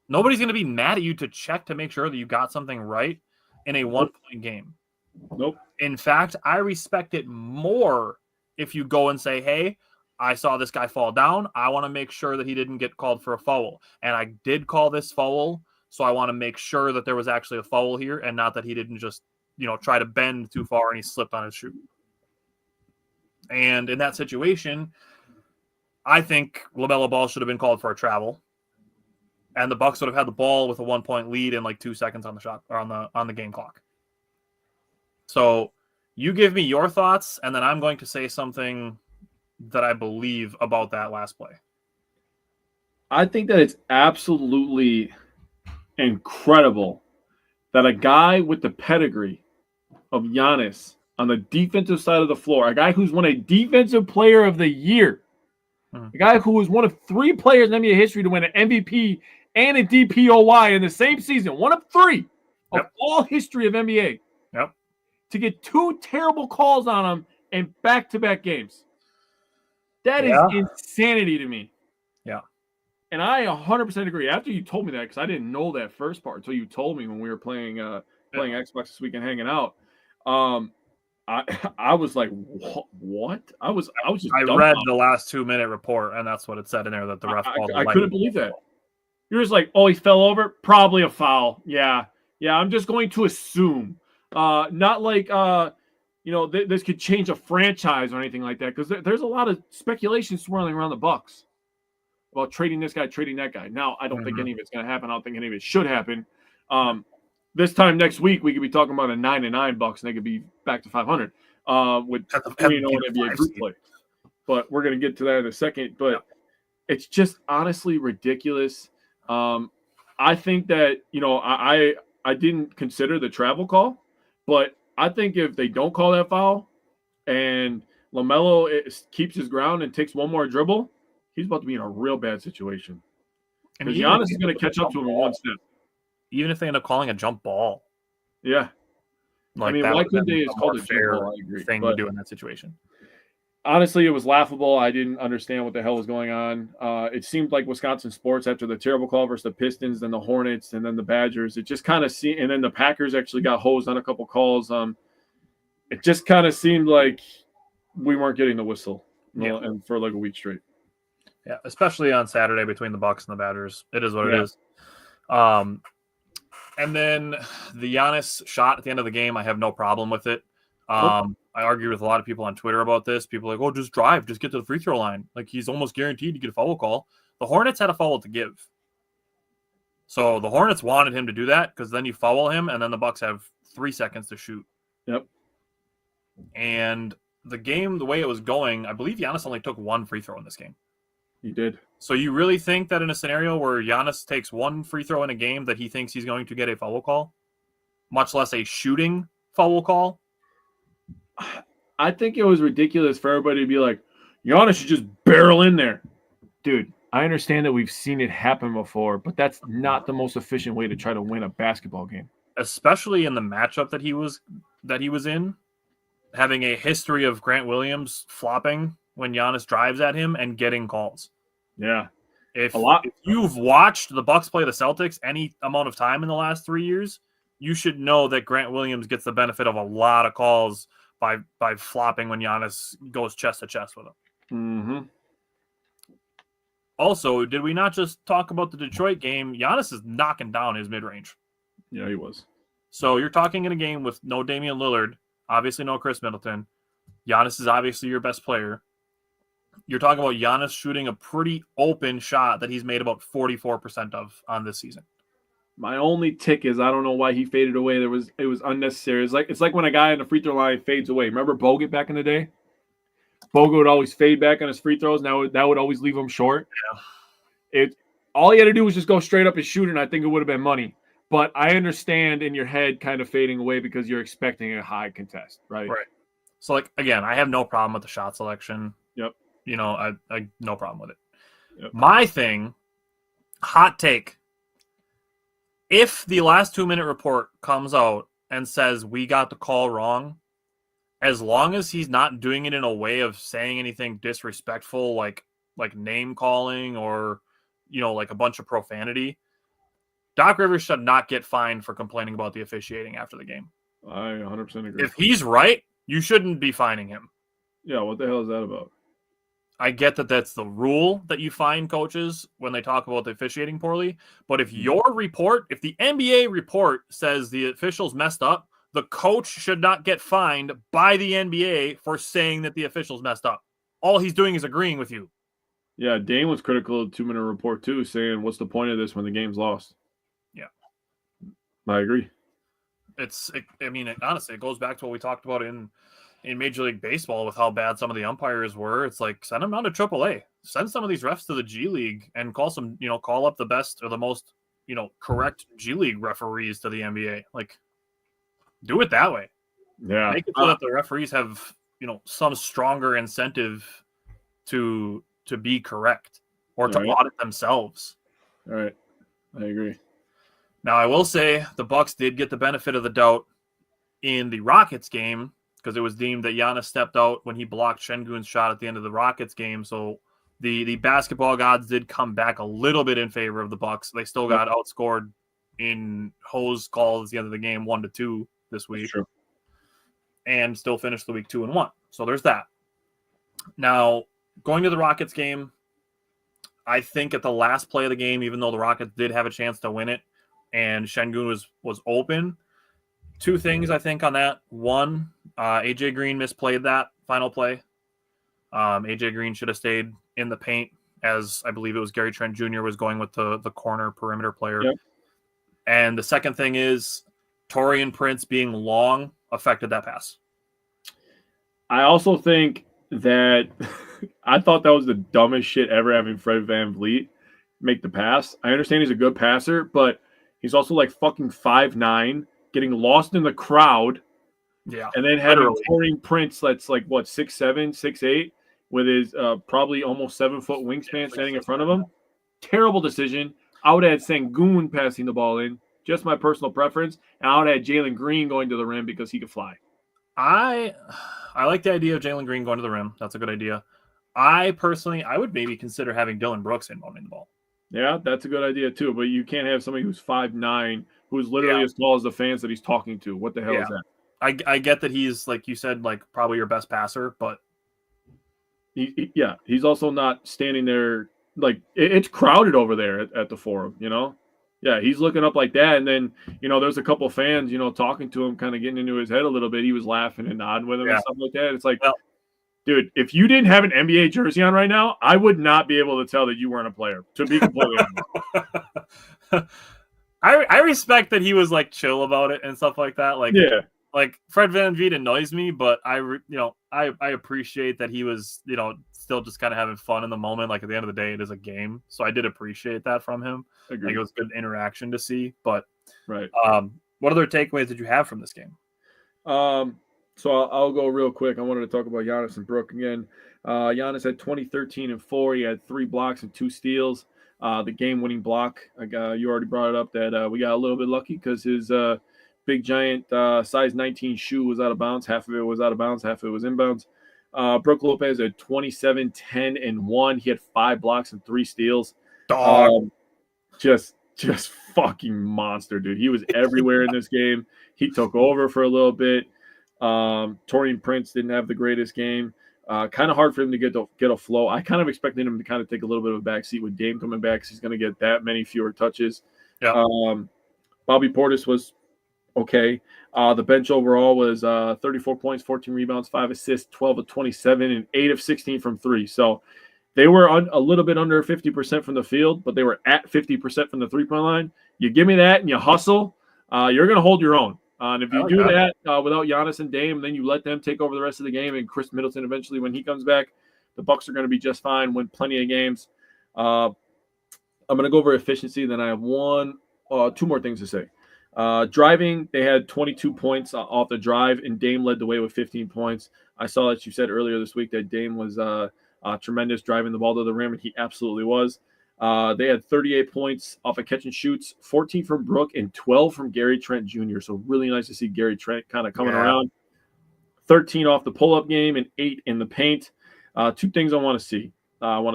Nobody's going to be mad at you to check to make sure that you got something right in a 1-point game. Nope. In fact, I respect it more if you go and say, hey, I saw this guy fall down. I want to make sure that he didn't get called for a foul. And I did call this foul, so I want to make sure that there was actually a foul here and not that he didn't just, try to bend too far and he slipped on his shoe. And in that situation, I think LaMelo Ball should have been called for a travel. And the Bucks would have had the ball with a 1-point lead in like 2 seconds on the shot or on the game clock. So you give me your thoughts, and then I'm going to say something that I believe about that last play. I think that it's absolutely incredible that a guy with the pedigree of Giannis on the defensive side of the floor, a guy who's won a Defensive Player of the Year, a guy who was one of 3 players in NBA history to win an MVP and a DPOY in the same season, one of 3 of all history of NBA, to get 2 terrible calls on him in back-to-back games. That is insanity to me. Yeah. And I 100% agree. After you told me that, because I didn't know that first part until you told me when we were playing Xbox this weekend, hanging out. I was like, what? I was just. I read the last 2-minute report, and that's what it said in there that the ref called. I couldn't believe that. You're just like, oh, he fell over, probably a foul. Yeah. I'm just going to assume. Not like this could change a franchise or anything like that, because there's a lot of speculation swirling around the Bucks about trading this guy, trading that guy. Now, I don't think any of it's going to happen. I don't think any of it should happen. This time next week, we could be talking about a 9-9 Bucks, and they could be back to 500 with 3-0 NBA group play. But we're going to get to that in a second. But it's just honestly ridiculous. I think that I didn't consider the travel call, but I think if they don't call that foul and LaMelo keeps his ground and takes one more dribble, he's about to be in a real bad situation. Because Giannis is going to catch up to him in one step. Even if they end up calling a jump ball. Yeah. Like, I mean, why couldn't they just call it a fair jump ball? I agree. Thing to do in that situation. Honestly, it was laughable. I didn't understand what the hell was going on. It seemed like Wisconsin sports after the terrible call versus the Pistons, then the Hornets, and then the Badgers. It just kind of seemed, and then the Packers actually got hosed on a couple calls. It just kind of seemed like we weren't getting the whistle, and for like a week straight. Yeah, especially on Saturday between the Bucks and the Badgers. It is what it is. And then the Giannis shot at the end of the game, I have no problem with it. I argued with a lot of people on Twitter about this. People are like, oh, just drive. Just get to the free throw line. Like, he's almost guaranteed to get a foul call. The Hornets had a foul to give. So the Hornets wanted him to do that because then you foul him, and then the Bucks have 3 seconds to shoot. Yep. And the game, the way it was going, I believe Giannis only took 1 free throw in this game. He did. So you really think that in a scenario where Giannis takes 1 free throw in a game that he thinks he's going to get a foul call, much less a shooting foul call? I think it was ridiculous for everybody to be like, Giannis should just barrel in there. Dude, I understand that we've seen it happen before, but that's not the most efficient way to try to win a basketball game. Especially in the matchup that he was in, having a history of Grant Williams flopping when Giannis drives at him and getting calls. Yeah. If you've watched the Bucks play the Celtics any amount of time in the last 3 years, you should know that Grant Williams gets the benefit of a lot of calls by flopping when Giannis goes chest to chest with him. Mm-hmm. Also, did we not just talk about the Detroit game? Giannis is knocking down his mid-range. Yeah, he was. So you're talking in a game with no Damian Lillard, obviously no Chris Middleton. Giannis is obviously your best player. You're talking about Giannis shooting a pretty open shot that he's made about 44% of on this season. My only tick is I don't know why he faded away. It was unnecessary. It's like when a guy in the free throw line fades away. Remember Bogut back in the day? Bogut would always fade back on his free throws. Now that would always leave him short. Yeah. All he had to do was just go straight up and shoot, and I think it would have been money. But I understand in your head kind of fading away because you're expecting a high contest, right? Right. So, like, again, I have no problem with the shot selection. Yep. You know, I no problem with it. Yep. My thing, hot take. If the last 2-minute report comes out and says we got the call wrong, as long as he's not doing it in a way of saying anything disrespectful, like name calling or, you know, like a bunch of profanity, Doc Rivers should not get fined for complaining about the officiating after the game. I 100% agree. If he's right, you shouldn't be fining him. Yeah, what the hell is that about? I get that that's the rule that you fine coaches when they talk about the officiating poorly. But if the NBA report says the officials messed up, the coach should not get fined by the NBA for saying that the officials messed up. All he's doing is agreeing with you. Yeah, Dame was critical of the 2-minute report too, saying, "What's the point of this when the game's lost?" Yeah, I agree. Honestly, it goes back to what we talked about in Major League Baseball with how bad some of the umpires were. It's like, send them down to AAA. Send some of these refs to the G League and call up the best or the most, correct G League referees to the NBA. Like, do it that way. Yeah. Make it so that the referees have, some stronger incentive to be correct or to audit themselves. All right. I agree. Now, I will say the Bucks did get the benefit of the doubt in the Rockets game because it was deemed that Giannis stepped out when he blocked Şengün's shot at the end of the Rockets game. So the basketball gods did come back a little bit in favor of the Bucks. They still got outscored in hose calls at the end of the game 1-2 this week. Sure. And still finished the week 2-1. So there's that. Now, going to the Rockets game, I think at the last play of the game, even though the Rockets did have a chance to win it, and Şengün was open, two things I think on that. One, AJ Green misplayed that final play. AJ Green should have stayed in the paint, as I believe it was Gary Trent Jr. was going with the corner perimeter player. Yep. And the second thing is Taurean Prince being long affected that pass. I also think that I thought that was the dumbest shit ever, having Fred VanVleet make the pass. I understand he's a good passer, but he's also like fucking 5'9", getting lost in the crowd. Yeah. And then having Taurean Prince that's like, 6'7", 6'8", with his probably almost 7-foot wingspan standing in front of him. Terrible decision. I would have had Şengün passing the ball in, just my personal preference. And I would have had Jalen Green going to the rim because he could fly. I like the idea of Jalen Green going to the rim. That's a good idea. I would maybe consider having Dylan Brooks inbounding the ball. Yeah, that's a good idea too. But you can't have somebody who's 5'9", who's literally as tall as the fans that he's talking to. What the hell is that? I get that he's, like you said, like probably your best passer, but he's also not standing there. Like, it's crowded over there at the Forum, Yeah, he's looking up like that, and then, there's a couple fans, talking to him, kind of getting into his head a little bit. He was laughing and nodding with him and stuff like that. It's like, dude, if you didn't have an NBA jersey on right now, I would not be able to tell that you weren't a player, to be completely honest. I respect that he was, like, chill about it and stuff like that. Like, yeah. Like, Fred VanVleet annoys me, but I appreciate that he was, still just kind of having fun in the moment. Like, at the end of the day, it is a game. So I did appreciate that from him. Agreed. Like, it was good interaction to see. But right. What other takeaways did you have from this game? So I'll go real quick. I wanted to talk about Giannis and Brook again. Giannis had 20, 13, and 4. He had 3 blocks and 2 steals. The game-winning block, you already brought it up that we got a little bit lucky because his big giant size 19 shoe was out of bounds. Half of it was out of bounds, half of it was inbounds. Brook Lopez had 27, 10, and 1. He had 5 blocks and 3 steals. Just fucking monster, dude. He was everywhere in this game. He took over for a little bit. Taurean Prince didn't have the greatest game. Kind of hard for him to get a flow. I kind of expected him to kind of take a little bit of a backseat with Dame coming back, because he's going to get that many fewer touches. Yeah. Bobby Portis was okay. The bench overall was 34 points, 14 rebounds, 5 assists, 12 of 27, and 8 of 16 from 3. So they were a little bit under 50% from the field, but they were at 50% from the three-point line. You give me that and you hustle, you're going to hold your own. And if you do that without Giannis and Dame, then you let them take over the rest of the game, and Chris Middleton eventually, when he comes back, the Bucks are going to be just fine, win plenty of games. I'm going to go over efficiency. Then I have 2 more things to say. Driving, they had 22 points off the drive, and Dame led the way with 15 points. I saw that you said earlier this week that Dame was tremendous driving the ball to the rim, and he absolutely was. They had 38 points off of catch and shoots, 14 from Brook, and 12 from Gary Trent Jr. So really nice to see Gary Trent kind of coming around. 13 off the pull-up game and 8 in the paint. 2 things I want to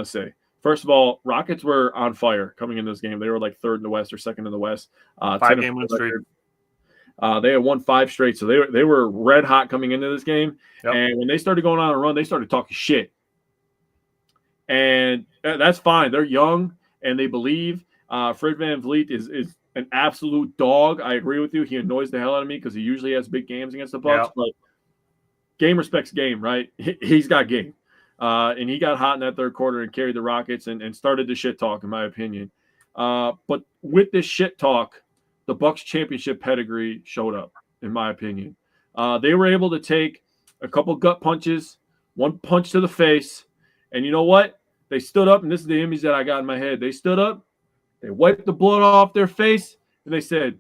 say. First of all, Rockets were on fire coming in this game. They were like 3rd in the West or 2nd in the West. 5-game win streak. They had won 5 straight, so they were red hot coming into this game. Yep. And when they started going on a run, they started talking shit. And that's fine. They're young and they believe. Fred VanVleet is an absolute dog. I agree with you. He annoys the hell out of me because he usually has big games against the Bucks. Yeah. But game respects game, right? He's got game. And he got hot in that third quarter and carried the Rockets and started the shit talk, in my opinion. But with this shit talk, the Bucks championship pedigree showed up, in my opinion. They were able to take a couple gut punches, one punch to the face, and you know what? They stood up, and this is the image that I got in my head. They stood up, they wiped the blood off their face, and they said,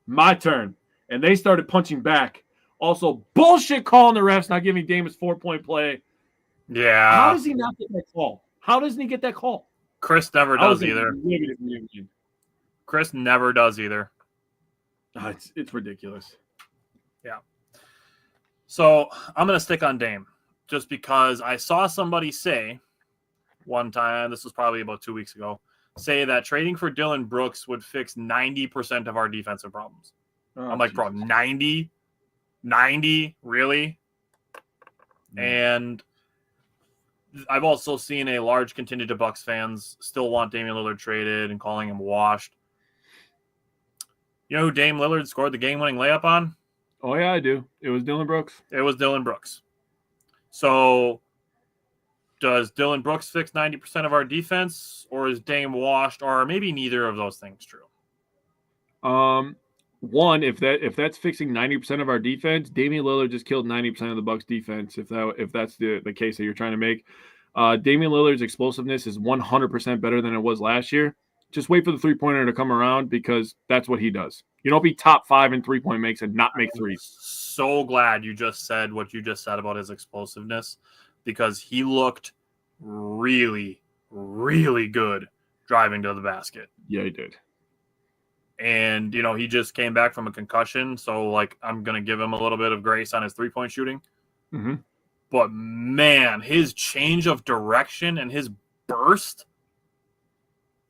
my turn. And they started punching back. Also, bullshit calling the refs, not giving Damus 4-point play. Yeah. How does he not get that call? How doesn't he get that call? Chris never does either. Livid. Chris never does either. It's ridiculous. Yeah. So I'm going to stick on Dame just because I saw somebody say one time, this was probably about 2 weeks ago, say that trading for Dylan Brooks would fix 90% of our defensive problems. I'm like, bro, 90? 90? Really? Yeah. And I've also seen a large contingent of Bucks fans still want Damian Lillard traded and calling him washed. You know who Dame Lillard scored the game-winning layup on? Oh, yeah, I do. It was Dylan Brooks. It was Dylan Brooks. So does Dylan Brooks fix 90% of our defense, or is Dame washed, or maybe neither of those things true? One, if that's fixing 90% of our defense, Damian Lillard just killed 90% of the Bucks defense. If that's the case that you're trying to make, Damian Lillard's explosiveness is 100% better than it was last year. Just wait for the 3-pointer to come around because that's what he does. You don't be top 5 in 3-point makes and not make threes. So glad you just said what you just said about his explosiveness because he looked really, really good driving to the basket. Yeah, he did. And, you know, he just came back from a concussion. So, like, I'm going to give him a little bit of grace on his 3-point shooting. Mm-hmm. But, man, his change of direction and his burst,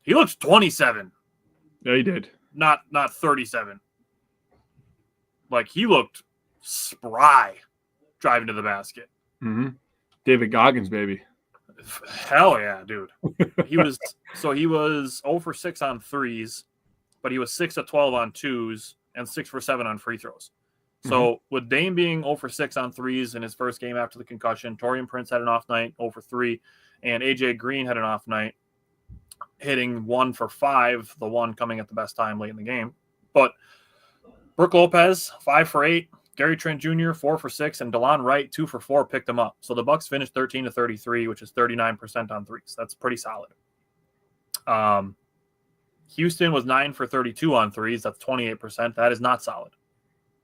he looks 27. Yeah, he did. Not 37. Like, he looked spry driving to the basket. Mm-hmm. David Goggins, baby. Hell yeah, dude. He was 0 for 6 on threes, but he was 6 of 12 on twos and 6 for 7 on free throws. So with Dame being 0 for 6 on threes in his first game after the concussion, Taurean Prince had an off night, 0 for 3, and AJ Green had an off night, hitting 1 for 5, the one coming at the best time late in the game. But Brook Lopez, 5 for 8, Gary Trent Jr., 4 for 6, and DeLon Wright, 2 for 4, picked them up. So the Bucks finished 13 to 33, which is 39% on threes. That's pretty solid. Houston was 9 for 32 on threes. That's 28%. That is not solid.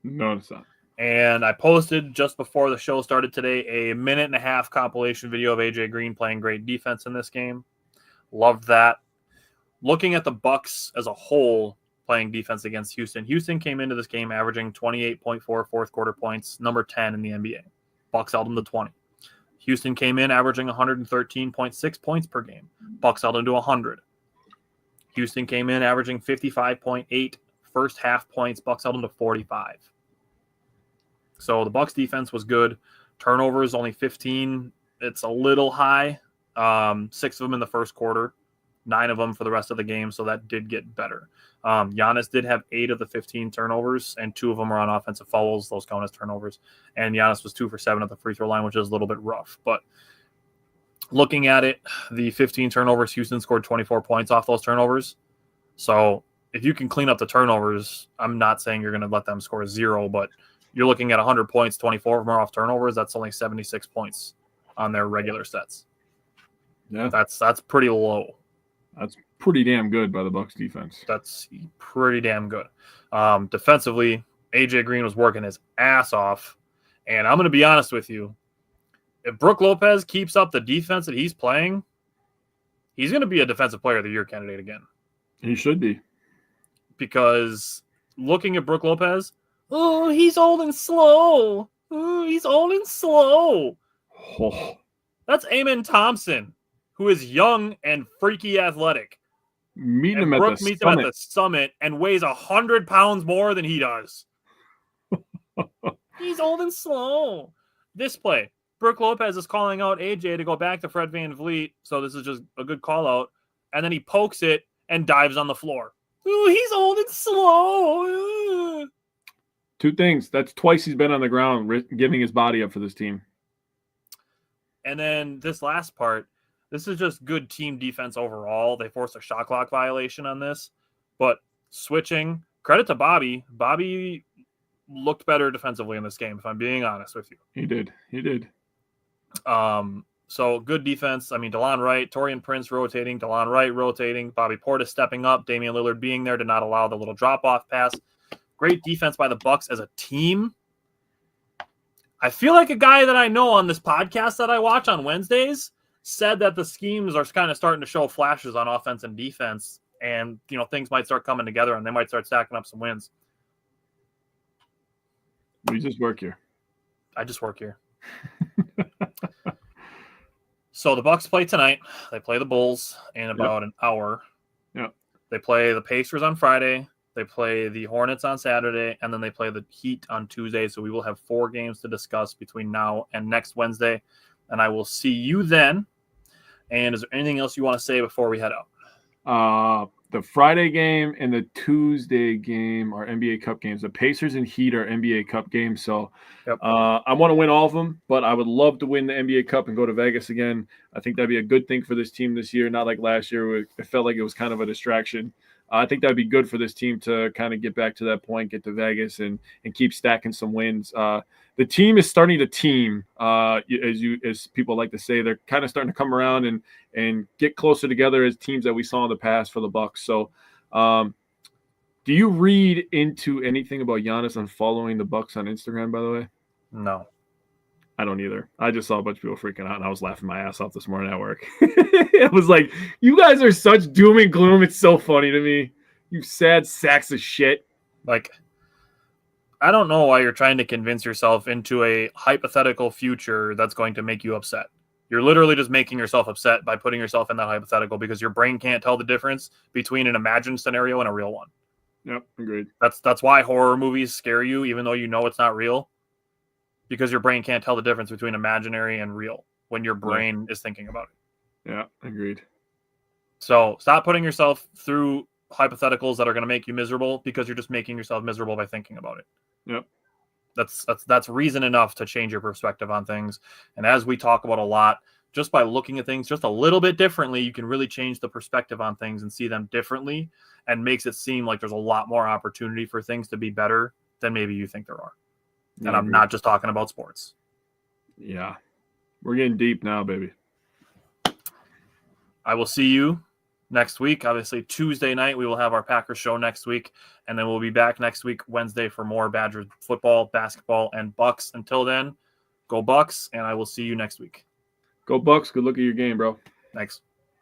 No, it's not. And I posted just before the show started today a 1.5-minute compilation video of AJ Green playing great defense in this game. Loved that. Looking at the Bucks as a whole playing defense against Houston, Houston came into this game averaging 28.4 fourth quarter points, number 10 in the NBA. Bucks held them to 20. Houston came in averaging 113.6 points per game. Bucks held them to 100. Houston came in averaging 55.8 first half points. Bucks held them to 45. So the Bucks defense was good. Turnovers only 15. It's a little high. 6 of them in the first quarter, 9 of them for the rest of the game. So that did get better. Giannis did have 8 of the 15 turnovers, and 2 of them were on offensive fouls. Those count as turnovers. And Giannis was 2 for 7 at the free throw line, which is a little bit rough. But looking at it, the 15 turnovers, Houston scored 24 points off those turnovers. So if you can clean up the turnovers, I'm not saying you're going to let them score 0, but you're looking at 100 points, 24 of them are off turnovers. That's only 76 points on their regular sets. Yeah, that's pretty low. That's pretty damn good by the Bucks defense. That's pretty damn good. Defensively, AJ Green was working his ass off, and I'm going to be honest with you. If Brook Lopez keeps up the defense that he's playing, he's going to be a Defensive Player of the Year candidate again. He should be. Because looking at Brook Lopez, oh, he's old and slow. Oh, he's old and slow. Oh. That's Amen Thompson, who is young and freaky athletic. Meet and him Brook at the meets summit. him at the summit and weighs 100 pounds more than he does. He's old and slow. This play, Brook Lopez is calling out AJ to go back to Fred VanVleet, so this is just a good call out, and then he pokes it and dives on the floor. Ooh, he's old and slow. Two things. That's twice he's been on the ground giving his body up for this team. And then this last part, this is just good team defense overall. They forced a shot clock violation on this. But switching, credit to Bobby. Bobby looked better defensively in this game, if I'm being honest with you. He did. So good defense. I mean, DeLon Wright, Taurean Prince rotating, DeLon Wright rotating, Bobby Portis stepping up, Damian Lillard being there to not allow the little drop-off pass. Great defense by the Bucks as a team. I feel like a guy that I know on this podcast that I watch on Wednesdays said that the schemes are kind of starting to show flashes on offense and defense, and things might start coming together and they might start stacking up some wins. We just work here. I just work here. So the Bucks play tonight. They play the Bulls in about an hour. Yep. They play the Pacers on Friday. They play the Hornets on Saturday, and then they play the Heat on Tuesday. So we will have 4 games to discuss between now and next Wednesday, and I will see you then. And is there anything else you want to say before we head out? The Friday game and the Tuesday game are NBA Cup games. The Pacers and Heat are NBA Cup games. So I want to win all of them, but I would love to win the NBA Cup and go to Vegas again. I think that'd be a good thing for this team this year, not like last year where it felt like it was kind of a distraction. I think that'd be good for this team to kind of get back to that point, get to Vegas, and keep stacking some wins. The team is starting to team, as people like to say. They're kind of starting to come around and get closer together as teams that we saw in the past for the Bucks. So, do you read into anything about Giannis unfollowing the Bucks on Instagram, by the way? No. I don't either. I just saw a bunch of people freaking out, and I was laughing my ass off this morning at work. It was like, you guys are such doom and gloom. It's so funny to me. You sad sacks of shit. Like, I don't know why you're trying to convince yourself into a hypothetical future that's going to make you upset. You're literally just making yourself upset by putting yourself in that hypothetical because your brain can't tell the difference between an imagined scenario and a real one. Yep, agreed. That's why horror movies scare you, even though you know it's not real. Because your brain can't tell the difference between imaginary and real when your brain is thinking about it. Yeah, agreed. So stop putting yourself through hypotheticals that are going to make you miserable because you're just making yourself miserable by thinking about it. Yep. That's reason enough to change your perspective on things. And as we talk about a lot, just by looking at things just a little bit differently, you can really change the perspective on things and see them differently, and makes it seem like there's a lot more opportunity for things to be better than maybe you think there are. And I'm not just talking about sports. Yeah. We're getting deep now, baby. I will see you next week. Obviously, Tuesday night, we will have our Packers show next week. And then we'll be back next week, Wednesday, for more Badgers football, basketball, and Bucks. Until then, go Bucks, and I will see you next week. Go Bucks. Good luck at your game, bro. Thanks.